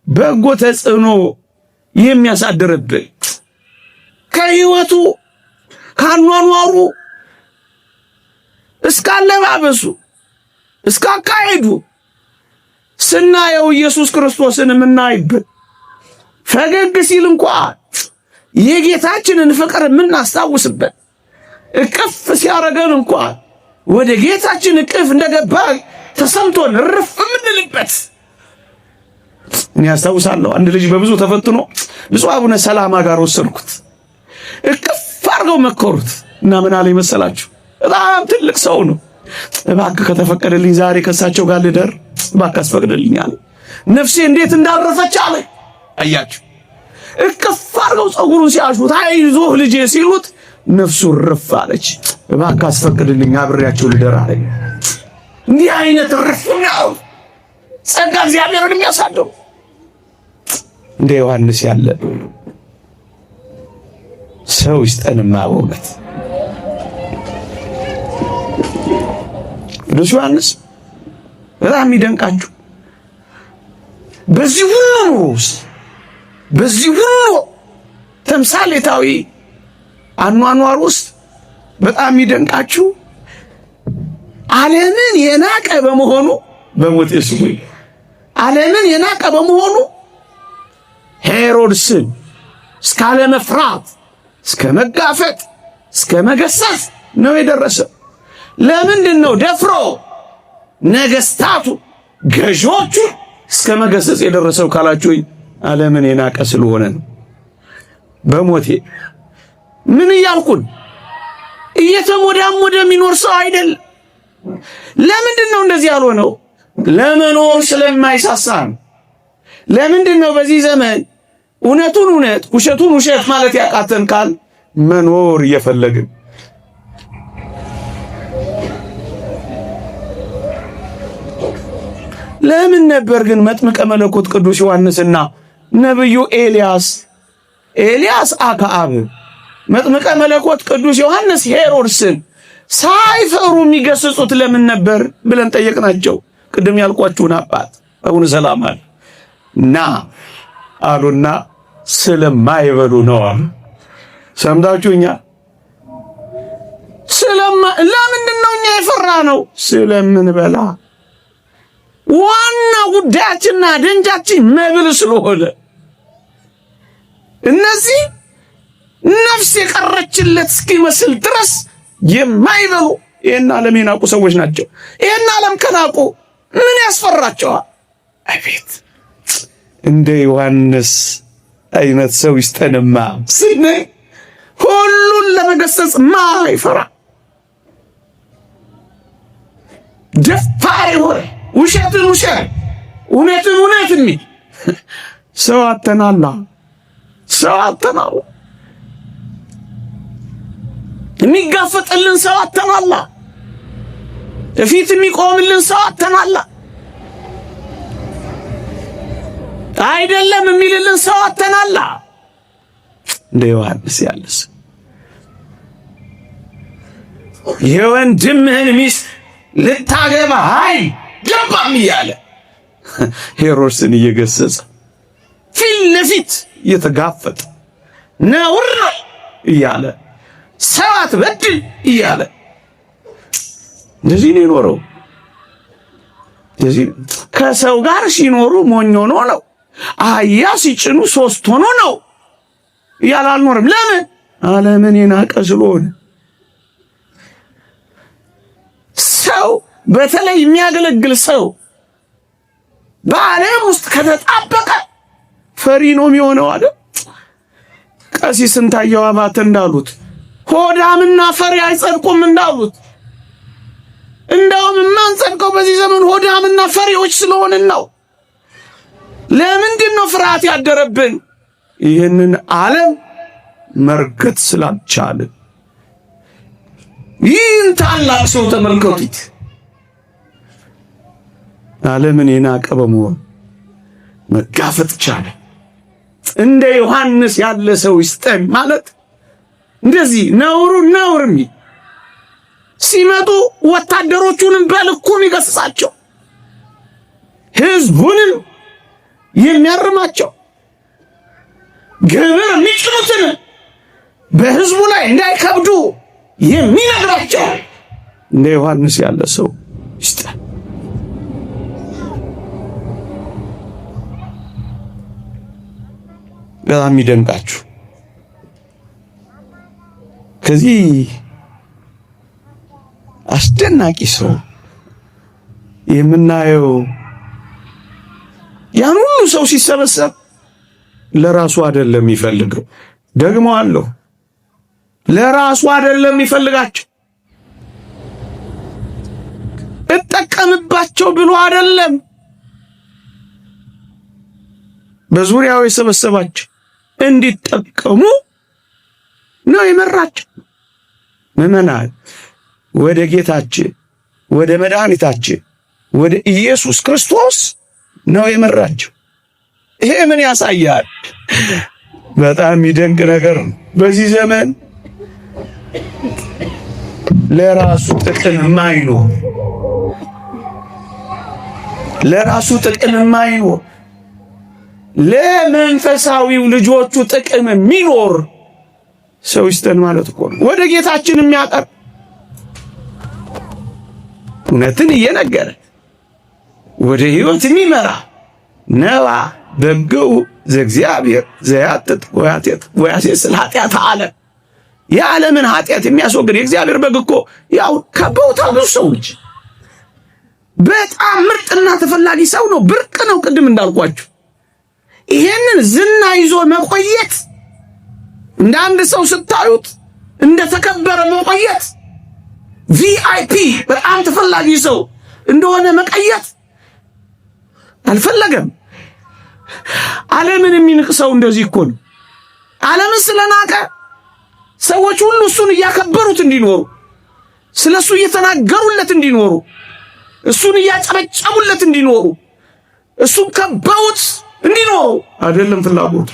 በጎ ተጽዕኖ የሚያሳድርብን ከሕይወቱ ካኗኗሩ እስከ አለባበሱ እስከ አካሄዱ ስናየው ኢየሱስ ክርስቶስን የምናይበት ፈገግ ሲል እንኳን የጌታችንን ፍቅር የምናስታውስበት እቅፍ ሲያረገን እንኳን ወደ ጌታችን እቅፍ እንደገባ ተሰምቶን እርፍ የምንልበት። እኔ አስታውሳለሁ አንድ ልጅ በብዙ ተፈትኖ ብፁዕ አቡነ ሰላማ ጋር ወሰድኩት። እቅፍ አድርገው መከሩት እና ምን አለኝ መሰላችሁ? በጣም ትልቅ ሰው ነው። እባክህ ከተፈቀደልኝ ዛሬ ከሳቸው ጋር ልደር እባክህ አስፈቅድልኝ አለ። ነፍሴ እንዴት እንዳረፈች አለ። አያችሁ፣ እቅፍ አድርገው ጸጉሩን ሲያሹት አይዞህ ልጄ ሲሉት ነፍሱ ረፍ አለች። እባክህ አስፈቅድልኝ አብሬያቸው ልደር አለ። እንዲህ አይነት ረፍ ነው ጸጋ እግዚአብሔርን የሚያሳድሩ እንደ ዮሐንስ ያለ ሰው ይስጠንማ በእውነት። ቅዱስ ዮሐንስ በጣም የሚደንቃችሁ በዚህ ሁሉ ውስጥ በዚህ ሁሉ ተምሳሌታዊ አኗኗር ውስጥ በጣም የሚደንቃችሁ ዓለምን የናቀ በመሆኑ በሞት ስሙኝ ዓለምን የናቀ በመሆኑ ሄሮድስን እስከ አለመፍራት እስከ መጋፈጥ እስከ መገሰጽ ነው የደረሰው። ለምንድን ነው ደፍሮ ነገስታቱ ገዦቹ እስከ መገሰጽ የደረሰው ካላችሁኝ ዓለምን የናቀ ስለሆነ ነው። በሞቴ ምን እያልኩን እየተሞዳሞደ የሚኖር ሰው አይደል። ለምንድን ነው እንደዚህ ያልሆነው? ለመኖር ስለማይሳሳ ነው። ለምንድን ነው በዚህ ዘመን እውነቱን እውነት ውሸቱን ውሸት ማለት ያቃተን? ካል መኖር እየፈለግን ለምን ነበር ግን መጥምቀ መለኮት ቅዱስ ዮሐንስና ነብዩ ኤልያስ አክዓብ መጥምቀ መለኮት ቅዱስ ዮሐንስ ሄሮድስን ሳይፈሩ የሚገስጹት ለምን ነበር ብለን ጠየቅናቸው። ቅድም ያልኳችሁን አባት አቡነ ሰላማ እና አሉና ስለማይበሉ ነው። ሰምታችሁኛ? ለምንድን ነው እኛ የፈራ ነው? ስለምንበላ። ዋና ጉዳያችንና ደንጃችን መብል ስለሆነ እነዚህ ነፍስ የቀረችለት እስኪመስል ድረስ የማይበሉ ይህን ዓለም የናቁ ሰዎች ናቸው። ይህን ዓለም ከናቁ ምን ያስፈራቸዋል? አቤት እንደ ዮሐንስ አይነት ሰው ይስጠንማ ስንል ሁሉን ለመገሰጽ ማይፈራ ደፋር ይሆን ውሸትን ውሸት እውነትን እውነት የሚል ሰው አተናላ የሚጋፈጥልን ሰው አተናላ እፊት የሚቆምልን ሰው አተናላ አይደለም የሚልልን ሰው አተናላ። እንደ ዮሐንስ ያለስ የወንድምህን ሚስት ልታገባ አይገባም እያለ ሄሮድስን እየገሰጸ ፊት ለፊት እየተጋፈጠ ነውር ነው እያለ ሰው አትበድል እያለ እንደዚህ ነው የኖረው። እንደዚህ ከሰው ጋር ሲኖሩ ሞኝ ሆኖ ነው። አህያ ሲጭኑ 3 ሆኖ ነው እያለ አልኖርም። ለምን? ዓለምን የናቀ ስለሆነ። ሰው በተለይ የሚያገለግል ሰው በዓለም ውስጥ ከተጣበቀ ፈሪ ነው የሚሆነው አይደል? ቀሲስ ስንታየው አባተ እንዳሉት ሆዳምና ፈሪ አይጸድቁም እንዳሉት፣ እንደውም የማንጸድቀው በዚህ ዘመን ሆዳምና ፈሪዎች ስለሆንን ነው። ለምንድን ነው ፍርሃት ያደረብን? ይህንን ዓለም መርገጥ ስላልቻልን። ይህን ታላቅ ሰው ተመልከቱት። ዓለምን የናቀ በመሆኑ መጋፈጥ ቻለ። እንደ ዮሐንስ ያለ ሰው ይስጠን ማለት እንደዚህ ነውርም ሲመጡ ወታደሮቹንም በልኩ የሚገስጻቸው ሕዝቡንም የሚያርማቸው ግብር የሚጭኑትን በሕዝቡ ላይ እንዳይከብዱ የሚነግራቸው እንደ ዮሐንስ ያለ ሰው ይስጠን። በጣም ይደንቃችሁ። ከዚህ አስደናቂ ሰው የምናየው ያን ሁሉ ሰው ሲሰበሰብ ለራሱ አይደለም የሚፈልገው። ደግሞ አለው ለራሱ አይደለም የሚፈልጋቸው፣ እጠቀምባቸው ብሎ አይደለም በዙሪያው የሰበሰባቸው፣ እንዲጠቀሙ ነው የመራቸው። ምዕመናን ወደ ጌታችን ወደ መድኃኒታችን ወደ ኢየሱስ ክርስቶስ ነው የመራቸው። ይሄ ምን ያሳያል? በጣም የሚደንቅ ነገር ነው። በዚህ ዘመን ለራሱ ጥቅም የማይኖር ለመንፈሳዊው ልጆቹ ጥቅም የሚኖር ሰው ይስጠን ማለት እኮ ነው። ወደ ጌታችን የሚያቀርብ እውነትን እየነገረ ወደ ሕይወት የሚመራ ነዋ በግው ዘእግዚአብሔር ዘያጥጥ ወያሴስል ኃጢአት ዓለም። የዓለምን ኃጢአት የሚያስወግድ የእግዚአብሔር በግ እኮ ያው ከበውታል ብዙ ሰዎች። በጣም ምርጥና ተፈላጊ ሰው ነው። ብርቅ ነው። ቅድም እንዳልኳችሁ ይሄንን ዝና ይዞ መቆየት፣ እንደ አንድ ሰው ስታዩት እንደተከበረ መቆየት፣ ቪአይፒ በጣም ተፈላጊ ሰው እንደሆነ መቀየት አልፈለገም። ዓለምን የሚንቅ ሰው እንደዚህ እኮ ነው። ዓለምን ስለናቀ ሰዎች ሁሉ እሱን እያከበሩት እንዲኖሩ፣ ስለሱ እየተናገሩለት እንዲኖሩ፣ እሱን እያጨበጨቡለት እንዲኖሩ፣ እሱን ከበውት እንዲኖሩ አይደለም ፍላጎቱ።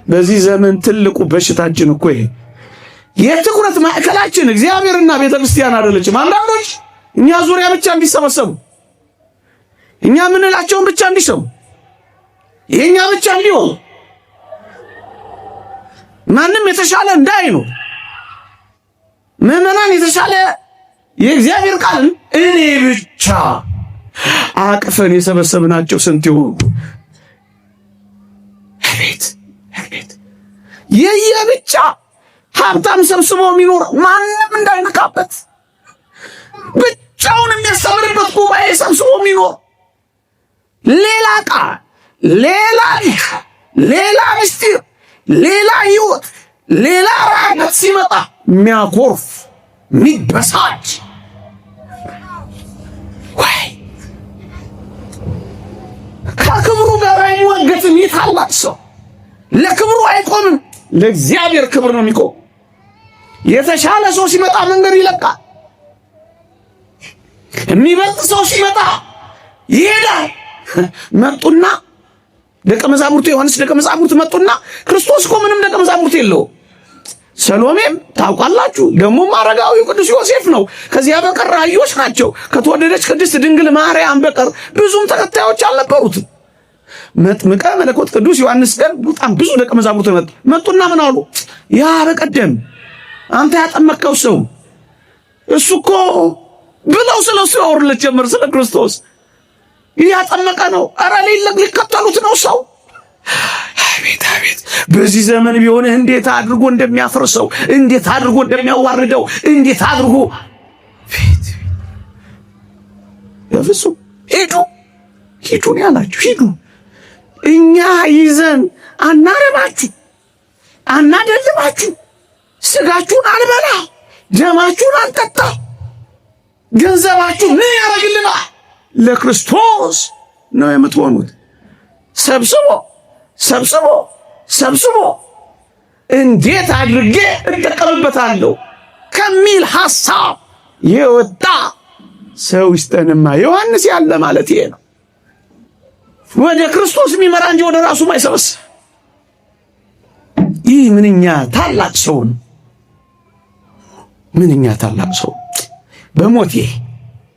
በዚህ ዘመን ትልቁ በሽታችን እኮ ይሄ የትኩረት ማዕከላችን እግዚአብሔርና ቤተክርስቲያን አይደለችም። አንዳንዶች እኛ ዙሪያ ብቻ እንዲሰበሰቡ፣ እኛ ምንላቸውን ብቻ እንዲሰሙ፣ የኛ ብቻ እንዲሆኑ፣ ማንም የተሻለ እንዳይኑ፣ ምዕመናን የተሻለ የእግዚአብሔር ቃልን እኔ ብቻ አቅፈን የሰበሰብናቸው ስንት ይሆኑ? አቤት የየብቻ ሀብታም ሰብስቦ የሚኖር ማንም እንዳይነካበት ብቻውን የሚያስተምርበት ጉባኤ ሰብስቦ የሚኖር ሌላ ቃል፣ ሌላ ሊቅ፣ ሌላ ምስጢር፣ ሌላ ሕይወት፣ ሌላ ራእይ ሲመጣ የሚያኮርፍ የሚበሳጭ ወይ ከክብሩ ጋር አይዋገትም። የታላቅ ሰው ለክብሩ አይቆምም፣ ለእግዚአብሔር ክብር ነው የሚቆም። የተሻለ ሰው ሲመጣ መንገድ ይለቃል። የሚበልጥ ሰው ሲመጣ ይሄዳል። መጡና ደቀ መዛሙርቱ ዮሐንስ ደቀ መዛሙርት መጡና ክርስቶስ እኮ ምንም ደቀ መዛሙርት የለውም። ሰሎሜም ታውቃላችሁ፣ ደግሞም አረጋዊው ቅዱስ ዮሴፍ ነው። ከዚያ በቀር አህዮች ናቸው። ከተወደደች ቅድስት ድንግል ማርያም በቀር ብዙም ተከታዮች አልነበሩትም። መጥምቀ መለኮት ቅዱስ ዮሐንስ ግን በጣም ብዙ ደቀ መዛሙርት መጡና ምን አሉ? ያ በቀደም አንተ ያጠመቀው ሰው እሱ እኮ ብለው ስለሱ ያወሩለት ጀመር። ስለ ክርስቶስ እያጠመቀ ነው። ኧረ ሊከተሉት ነው ሰው። አቤት በዚህ ዘመን ቢሆን እንዴት አድርጎ እንደሚያፈርሰው፣ እንዴት አድርጎ እንደሚያዋርደው፣ እንዴት አድርጎ በፍጹም ሂዱ ያላችሁ ሂዱ። እኛ ይዘን አናረባችሁ፣ አናደልባችሁ፣ ስጋችሁን አልበላ፣ ደማችሁን አንጠጣ። ገንዘባችሁ ምን ያደርግልናል? ለክርስቶስ ነው የምትሆኑት። ሰብስቦ እንዴት አድርጌ እጠቀምበታለሁ ከሚል ሐሳብ የወጣ ሰው ይስጠንማ። ዮሐንስ ያለ ማለት ይሄ ነው። ወደ ክርስቶስ የሚመራ እንጂ ወደ ራሱ ማይሰበስብ። ይህ ምንኛ ታላቅ ሰው ነው! ምንኛ ታላቅ ሰው! በሞቴ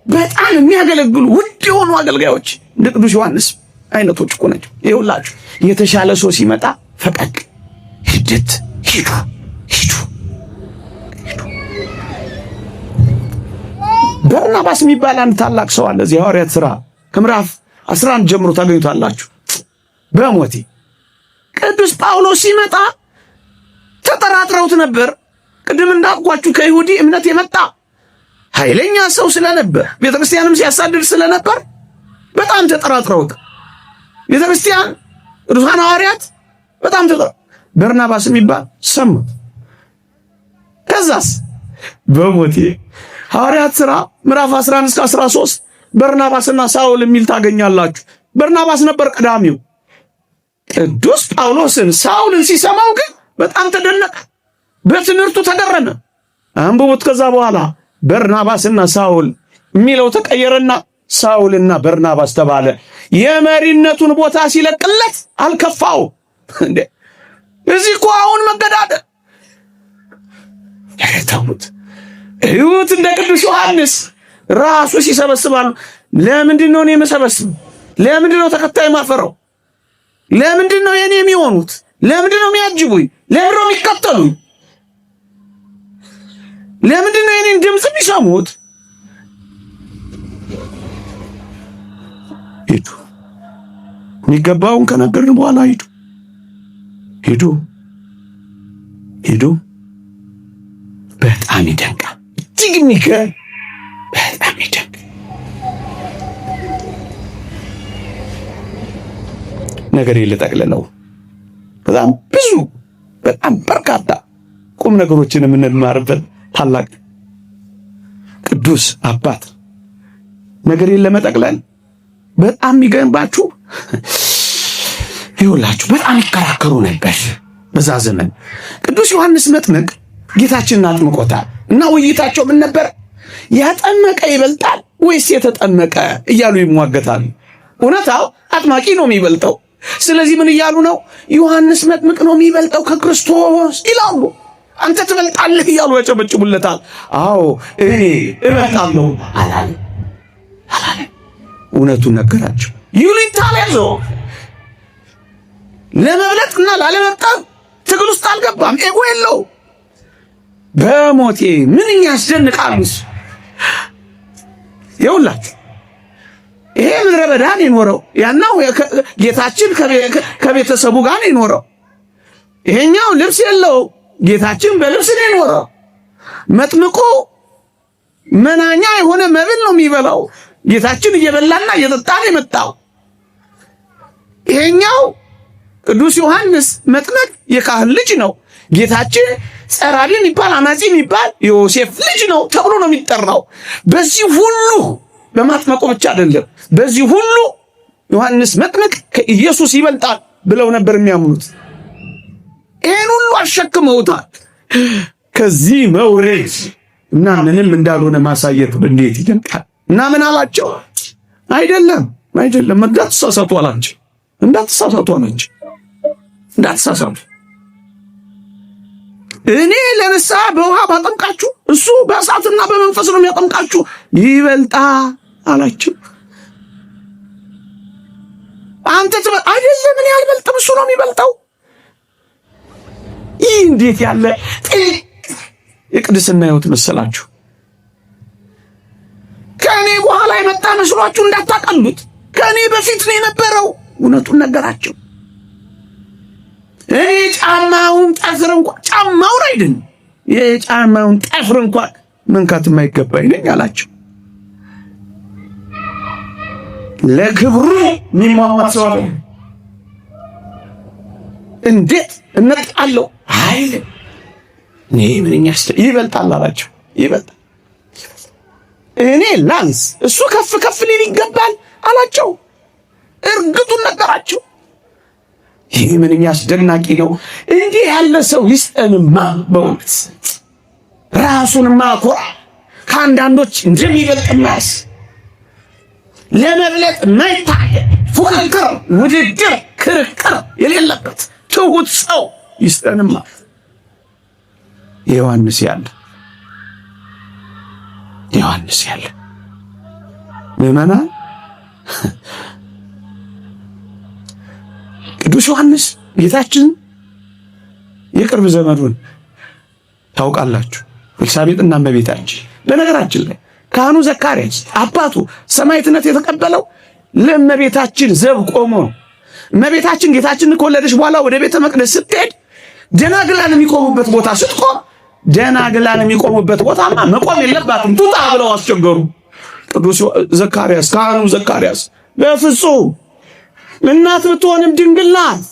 በጣም የሚያገለግሉ ውድ የሆኑ አገልጋዮች እንደ ቅዱስ ዮሐንስ አይነቶች እኮ ናቸው። ይኸውላችሁ የተሻለ ሰው ሲመጣ ፈቀቅ ሂዱ። በርናባስ የሚባል አንድ ታላቅ ሰው አለ። እዚህ ሐዋርያት ሥራ ከምዕራፍ 11 ጀምሮ ታገኙታላችሁ። በሞቴ ቅዱስ ጳውሎስ ሲመጣ ተጠራጥረውት ነበር። ቅድም እንዳልኳችሁ ከይሁዲ እምነት የመጣ ኃይለኛ ሰው ስለነበር ቤተክርስቲያንም ሲያሳድድ ስለነበር በጣም ተጠራጥረውት ቤተክርስቲያን ቅዱሳን ሐዋርያት በጣም በርናባስ የሚባል ሰሙት። ከዛስ በሞቴ ሐዋርያት ሥራ ምዕራፍ 11 እስከ 13 በርናባስና ሳውል የሚል ታገኛላችሁ። በርናባስ ነበር ቀዳሚው። ቅዱስ ጳውሎስን ሳውልን ሲሰማው ግን በጣም ተደነቀ፣ በትምህርቱ ተገረመ። አንብቡት። ከዛ በኋላ በርናባስና ሳውል የሚለው ተቀየረና ሳውልና በርናባስ ተባለ። የመሪነቱን ቦታ ሲለቅለት አልከፋው እንዴ! እዚህ እኮ አሁን መገዳደል ያረታሙት እዩት። እንደ ቅዱስ ዮሐንስ ራሱ ሲሰበስባሉ። ለምንድን ነው እኔ የምሰበስብ? ለምንድን ነው ተከታይ ማፈረው? ለምንድን ነው የኔ የሚሆኑት? ለምንድን ነው የሚያጅቡኝ? ለምንድን ነው የሚከተሉኝ? ለምንድን ነው የኔን ድምፅ የሚሰሙት? ሂዱ፣ የሚገባውን ከነገርን በኋላ ሂዱ። በጣም ይደንቃል። እጅግ የሚገርም በጣም ይደንቅ። ነገር ልጠቅልለው። በጣም በርካታ ቁም ነገሮችን የምንማርበት ታላቅ ቅዱስ አባት ነገርን ለመጠቅለል በጣም የሚገርባችሁ ይኸውላችሁ በጣም ይከራከሩ ነበር በዛ ዘመን። ቅዱስ ዮሐንስ መጥምቅ ጌታችንን አጥምቆታል እና ውይይታቸው ምን ነበር? ያጠመቀ ይበልጣል ወይስ የተጠመቀ እያሉ ይሟገታሉ። እውነታው አጥማቂ ነው የሚበልጠው። ስለዚህ ምን እያሉ ነው? ዮሐንስ መጥምቅ ነው የሚበልጠው ከክርስቶስ ይላሉ። አንተ ትበልጣለህ እያሉ ያጨበጭቡለታል። አዎ እኔ እበልጣለሁ አላለ። እውነቱን ነገራቸው። ይሉኝታ ያዘው። ለመብለጥና ላለመብለጥ ትግል ውስጥ አልገባም። ኤጎ የለው። በሞቴ ምንኛ ያስደንቃሉ። ይኸውላችሁ ይሄ ምድረ በዳን የኖረው ያናው ጌታችን ከቤተሰቡ ጋር የኖረው። ይሄኛው ልብስ የለው፣ ጌታችን በልብስ ነው የኖረው። መጥምቁ መናኛ የሆነ መብል ነው የሚበላው። ጌታችን እየበላና እየጠጣ ነው የመጣው። ይሄኛው ቅዱስ ዮሐንስ መጥምቅ የካህን ልጅ ነው። ጌታችን ጸራቢ የሚባል አናጺ የሚባል ዮሴፍ ልጅ ነው ተብሎ ነው የሚጠራው። በዚህ ሁሉ በማጥመቁ ብቻ አይደለም፣ በዚህ ሁሉ ዮሐንስ መጥምቅ ከኢየሱስ ይበልጣል ብለው ነበር የሚያምኑት። ይሄን ሁሉ አሸክመውታል። ከዚህ መውረድ እና ምንም እንዳልሆነ ማሳየት እንዴት ይደንቃል! እና ምን አላቸው? አይደለም እንዳትሳሳቱ አላቸው። እንዳትሳሳቱ እኔ ለንስሐ በውሃ ባጠምቃችሁ እሱ በእሳትና በመንፈስ ነው የሚያጠምቃችሁ፣ ይበልጣል አላቸው። አንተ አይደለም እኔ አልበልጥም፣ እሱ ነው የሚበልጠው። ይህ እንዴት ያለ ጥልቅ የቅድስና ሕይወት መሰላችሁ! ከእኔ በኋላ የመጣ መስሏችሁ እንዳታቀሉት። ከእኔ በፊት ነው የነበረው። እውነቱን ነገራቸው። እኔ ጫማውን ጠፍር እንኳን ጫማውን አይደለም የጫማውን ጠፍር እንኳን መንካት የማይገባኝ ነኝ አላቸው። ለክብሩ የሚሟሟት ሰው አለ። እንዴት እነጥቃለሁ አይል እኔ ምንኛ ይበልጣል አላቸው። ይበልጣል እኔ ላንስ እሱ ከፍ ሊል ይገባል አላቸው። እርግጡን ነገራቸው። ይህ ምንኛ አስደናቂ ነው! እንዲህ ያለ ሰው ይስጠንማ። በእውነት ራሱንማ ኮራ ከአንዳንዶች እንደሚበልጥ ማስ ለመብለጥ ማይታየ ፉክክር፣ ውድድር፣ ክርክር የሌለበት ትሁት ሰው ይስጠንማ። ዮሐንስ ያለ ምዕመናን፣ ቅዱስ ዮሐንስ ጌታችን የቅርብ ዘመዱን ታውቃላችሁ፣ ኤልሳቤጥና እመቤታችን። በነገራችን ላይ ካህኑ ዘካርያስ አባቱ ሰማዕትነት የተቀበለው ለእመቤታችን ዘብ ቆሞ ነው። እመቤታችን ጌታችንን ከወለደች በኋላ ወደ ቤተ መቅደስ ስትሄድ ደናግላን የሚቆሙበት ቦታ ስትቆም፣ ደናግላን የሚቆሙበት ቦታማ መቆም የለባትም ቱጣ ብለው አስቸገሩ። ቅዱስ ዘካርያስ ካህኑ ዘካርያስ በፍጹም እናት ብትሆንም ድንግል ናት፣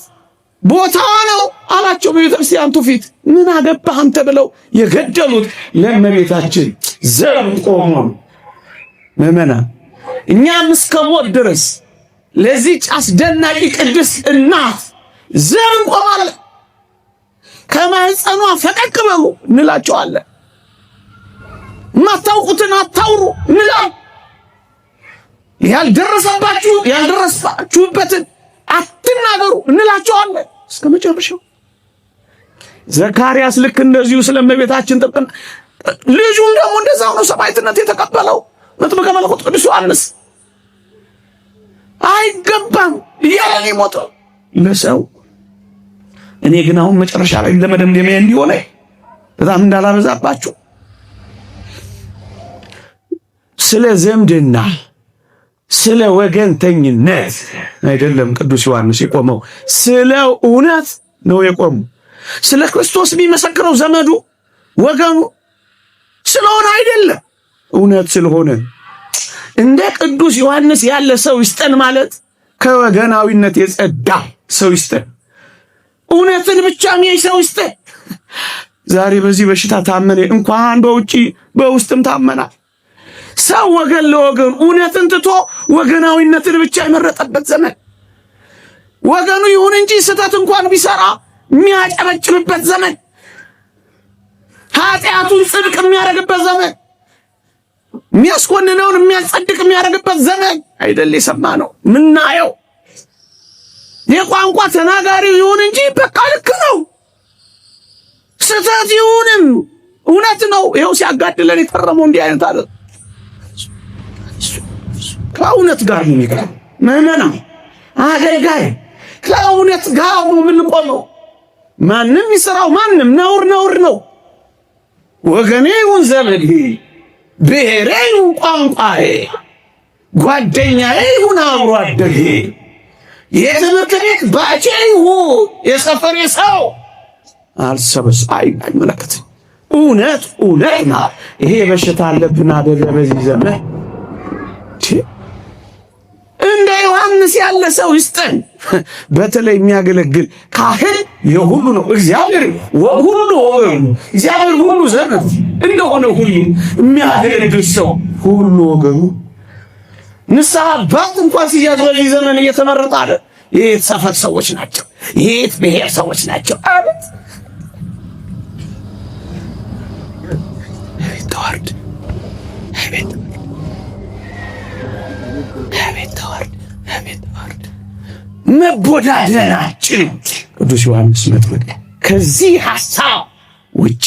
ቦታዋ ነው አላቸው። በቤተክርስቲያኑ ፊት ምን አገባህ አንተ ብለው የገደሉት ለእመቤታችን ዘብ ቆሞ። ምዕመናን፣ እኛም እስከ ሞት ድረስ ለዚህች አስደናቂ ቅድስት እናት ዘብ እንቆማለን። ከማህፀኗ ፈቀቅ በሉ እንላቸዋለን። የማታውቁትን አታውሩ እንላለን። ያልደረሳችሁበትን አትናገሩ እንላቸዋለን እስከ መጨረሻው። ዘካርያስ ልክ እንደዚሁ ስለእመቤታችን ጥብቅና፣ ልጁም ደግሞ እንደዛው ነው ሰማዕትነት የተቀበለው መጥምቀ መለኮት ቅዱስ ዮሐንስ። አይገባም እያለ ሞተው ለሰው። እኔ ግን አሁን መጨረሻ ላይ ለመደምደሚያ እንዲሆነ በጣም እንዳላበዛባችሁ ስለ ዘምድና ስለ ወገንተኝነት አይደለም ቅዱስ ዮሐንስ የቆመው፣ ስለ እውነት ነው የቆመው። ስለ ክርስቶስ የሚመሰክረው ዘመዱ ወገኑ ስለሆነ አይደለም፣ እውነት ስለሆነ። እንደ ቅዱስ ዮሐንስ ያለ ሰው ይስጠን ማለት ከወገናዊነት የጸዳ ሰው ይስጠን፣ እውነትን ብቻ የሚያይ ሰው ይስጠን። ዛሬ በዚህ በሽታ ታመነ እንኳን በውጪ በውስጥም ታመናል። ሰው ወገን ለወገኑ እውነትን ትቶ ወገናዊነትን ብቻ የመረጠበት ዘመን፣ ወገኑ ይሁን እንጂ ስህተት እንኳን ቢሰራ የሚያጨበጭብበት ዘመን፣ ኃጢአቱን ጽድቅ የሚያደርግበት ዘመን፣ የሚያስኮንነውን የሚያጸድቅ የሚያደርግበት ዘመን አይደል የሰማነው ምናየው። የቋንቋ ተናጋሪው ይሁን እንጂ በቃ ልክ ነው፣ ስህተት ይሁንም እውነት ነው። ይኸው ሲያጋድለን የከረመው እንዲህ አይነት አለ። ከእውነት ጋር ነው የሚቀርበው። ምዕመናን፣ አገልጋይ ከእውነት ጋር ነው የምንቆመው። ማንም ይሰራው ማንም ነውር ነው። ወገኔ ይሁን ዘመዴ፣ ብሔሬ ይሁን ቋንቋዬ፣ ጓደኛዬ ይሁን አብሮ አደጌ፣ የትምህርት ቤት ባቼ ይሁን የሰፈሬ ሰው አይመለከትም። እውነት ናት። ይሄ በሽታ አለብን አይደለ? በዚህ ዘመን እንደ ዮሐንስ ያለ ሰው ይስጠን። በተለይ የሚያገለግል ካህን የሁሉ ነው። እግዚአብሔር ሁሉ ወገኑ፣ እግዚአብሔር ሁሉ ዘመድ እንደሆነ ሁሉ የሚያገለግል ሰው ሁሉ ወገኑ። ንስሐ አባት እንኳን ሲያዝ በዚህ ዘመን እየተመረጠ አለ። የት ሰፈር ሰዎች ናቸው፣ የት ብሔር ሰዎች ናቸው። አቤት ተዋርድ፣ አቤት ተዋርድ፣ መቦዳደናችን። ቅዱስ ዮሐንስ መጥምቅ ከዚህ ሐሳብ ውጭ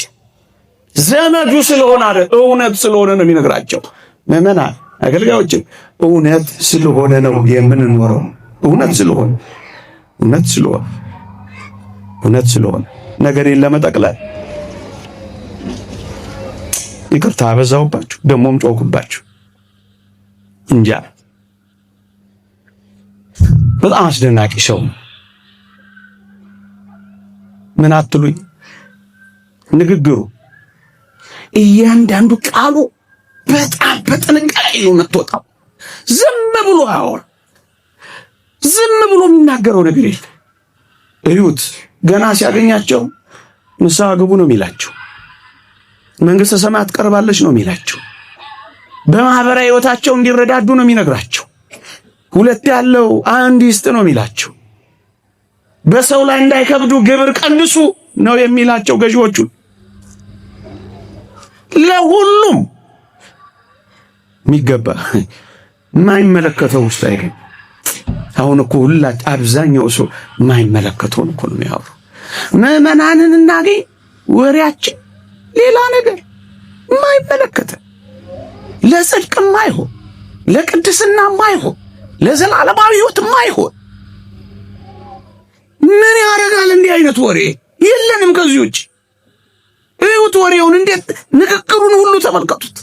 ዘመዱ ስለሆነ አይደል፣ እውነት ስለሆነ ነው የሚነግራቸው። ምዕመናን አገልጋዮችም እውነት ስለሆነ ነው የምንኖረው። እውነት ስለሆነ ነገሬን ለመጠቅለል ይቅርታ አበዛውባችሁ፣ ደሞም ጮኩባችሁ እንጃ። በጣም አስደናቂ ሰው ምን አትሉኝ? ንግግሩ እያንዳንዱ ቃሉ በጣም በጥንቃቄ ነው የምትወጣው። ዝም ብሎ አያወራ፣ ዝም ብሎ የሚናገረው ነገር የለም። እዩት፣ ገና ሲያገኛቸው ንስሐ ግቡ ነው የሚላቸው። መንግሥተ ሰማያት ቀርባለች ነው የሚላቸው። በማህበራዊ ሕይወታቸው እንዲረዳዱ ነው የሚነግራቸው። ሁለት ያለው አንድ ይስጥ ነው የሚላቸው። በሰው ላይ እንዳይከብዱ ግብር ቀንሱ ነው የሚላቸው ገዢዎቹን። ለሁሉም የሚገባ የማይመለከተው ውስጥ አይገኝ። አሁን እኮ ሁላችን አብዛኛው ሰው የማይመለከተውን እኮ ነው የሚያወሩ። ምዕመናንን እናገኝ ወሬያችን ሌላ ነገር የማይመለከተ ለጽድቅ የማይሆን ለቅድስና የማይሆን ለዘላለማዊ ሕይወት የማይሆን ምን ያደርጋል? እንዲህ አይነት ወሬ የለንም ከዚህ ውጭ። እዩት ወሬውን፣ እንዴት ንግግሩን ሁሉ ተመልከቱት።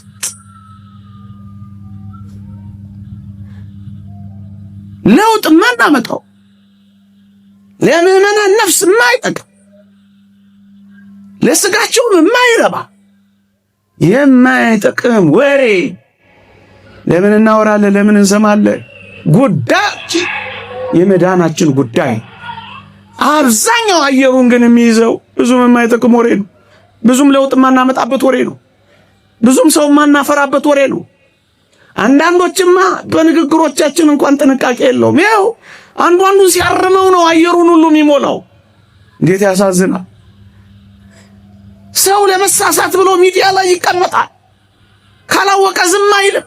ለውጥ ማናመጣው ለምዕመናን ነፍስ የማይጠቅም ለስጋቸውም የማይረባ የማይጠቅም ወሬ ለምን እናወራለን? ለምን እንሰማለን? ጉዳያችን የመዳናችን ጉዳይ። አብዛኛው አየሩን ግን የሚይዘው ብዙም የማይጠቅም ወሬ ነው። ብዙም ለውጥ ማናመጣበት ወሬ ነው። ብዙም ሰው ማናፈራበት ወሬ ነው። አንዳንዶችማ በንግግሮቻችን እንኳን ጥንቃቄ የለውም። ይኸው አንዱን ሲያርመው ነው አየሩን ሁሉ የሚሞላው። እንዴት ያሳዝናል! ሰው ለመሳሳት ብሎ ሚዲያ ላይ ይቀመጣል። ካላወቀ ዝም አይልም።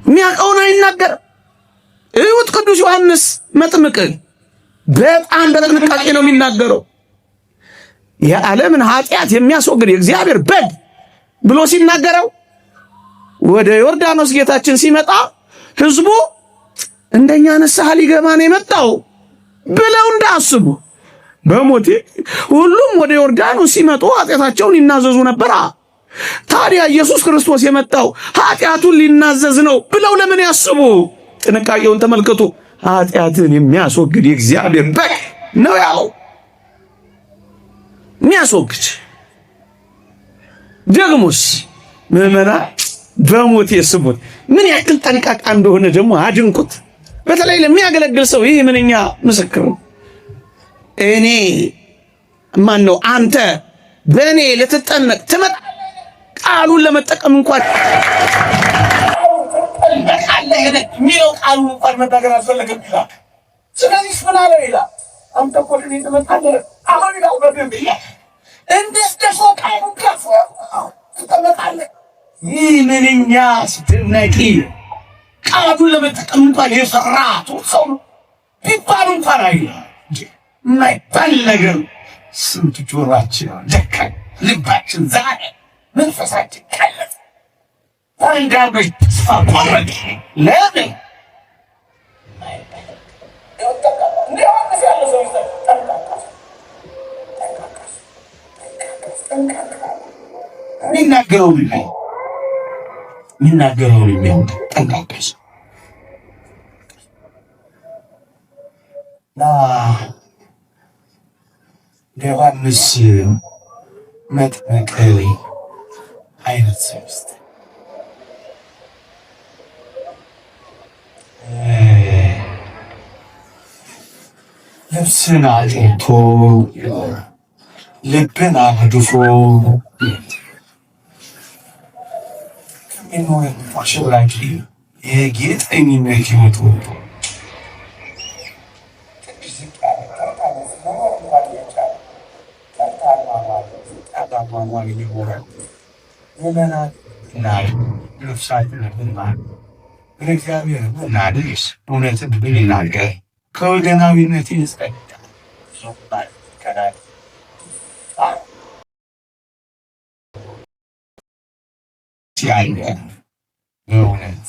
የሚያውቀውን አይናገርም። እዩት ቅዱስ ዮሐንስ መጥምቅ በጣም በጥንቃቄ ነው የሚናገረው። የዓለምን ኃጢአት የሚያስወግድ የእግዚአብሔር በግ ብሎ ሲናገረው ወደ ዮርዳኖስ ጌታችን ሲመጣ ሕዝቡ እንደኛ ንስሐ ሊገባ ነው የመጣው ብለው እንዳስቡ በሞቴ ሁሉም ወደ ዮርዳኖስ ሲመጡ ኃጢአታቸውን ይናዘዙ ነበር። ታዲያ ኢየሱስ ክርስቶስ የመጣው ኃጢአቱን ሊናዘዝ ነው ብለው ለምን ያስቡ? ጥንቃቄውን ተመልከቱ። ኃጢአትን የሚያስወግድ የእግዚአብሔር በግ ነው ያለው። የሚያስወግድ ደግሞስ ምዕመናን በሞቴ ስሙት። ምን ያክል ጠንቃቃ እንደሆነ ደግሞ አድንቁት። በተለይ ለሚያገለግል ሰው ይህ ምንኛ ምስክር ነው። እኔ ማን ነው አንተ በእኔ ልትጠነቅ ትመጣ ቃሉን ለመጠቀም እንኳን ሚለው ቃሉን እንኳን መናገር አልፈለገም ይላል። ስለዚህ ምን አለው ይላል? አንተ እኮ ለኔ ተመጣጣለ አሁን ይላል በደንብ ይላል። እንዴት ደፎ ቃሉን ከፍ ትጠመቃለህ? ይህ ምንኛ አስደናቂ! ቃሉን ለመጠቀም እንኳን የፈራ ሰው ነው ቢባል እንኳን አይልም። የማይባል ነገር ስንት ጆሯችን ደከም፣ ልባችን ዛሬ መንፈሳችን ቀለጠ። አንዳንዶች ተስፋ ቆረጡ። ለምን? የሚናገረውን የሚያውቅ ጠንቃቃ ሰው ዮሐንስ መጥምቅ አይነት ሰው ውስጥ ልብስን አጥንቶ ልብን አድፎ ከሚኖር አሸብራቂ የጌጠኝነት ሕይወት ወጥቶ እውነትን ብንናገር ከወገናዊነት ይጸዳል። በእውነት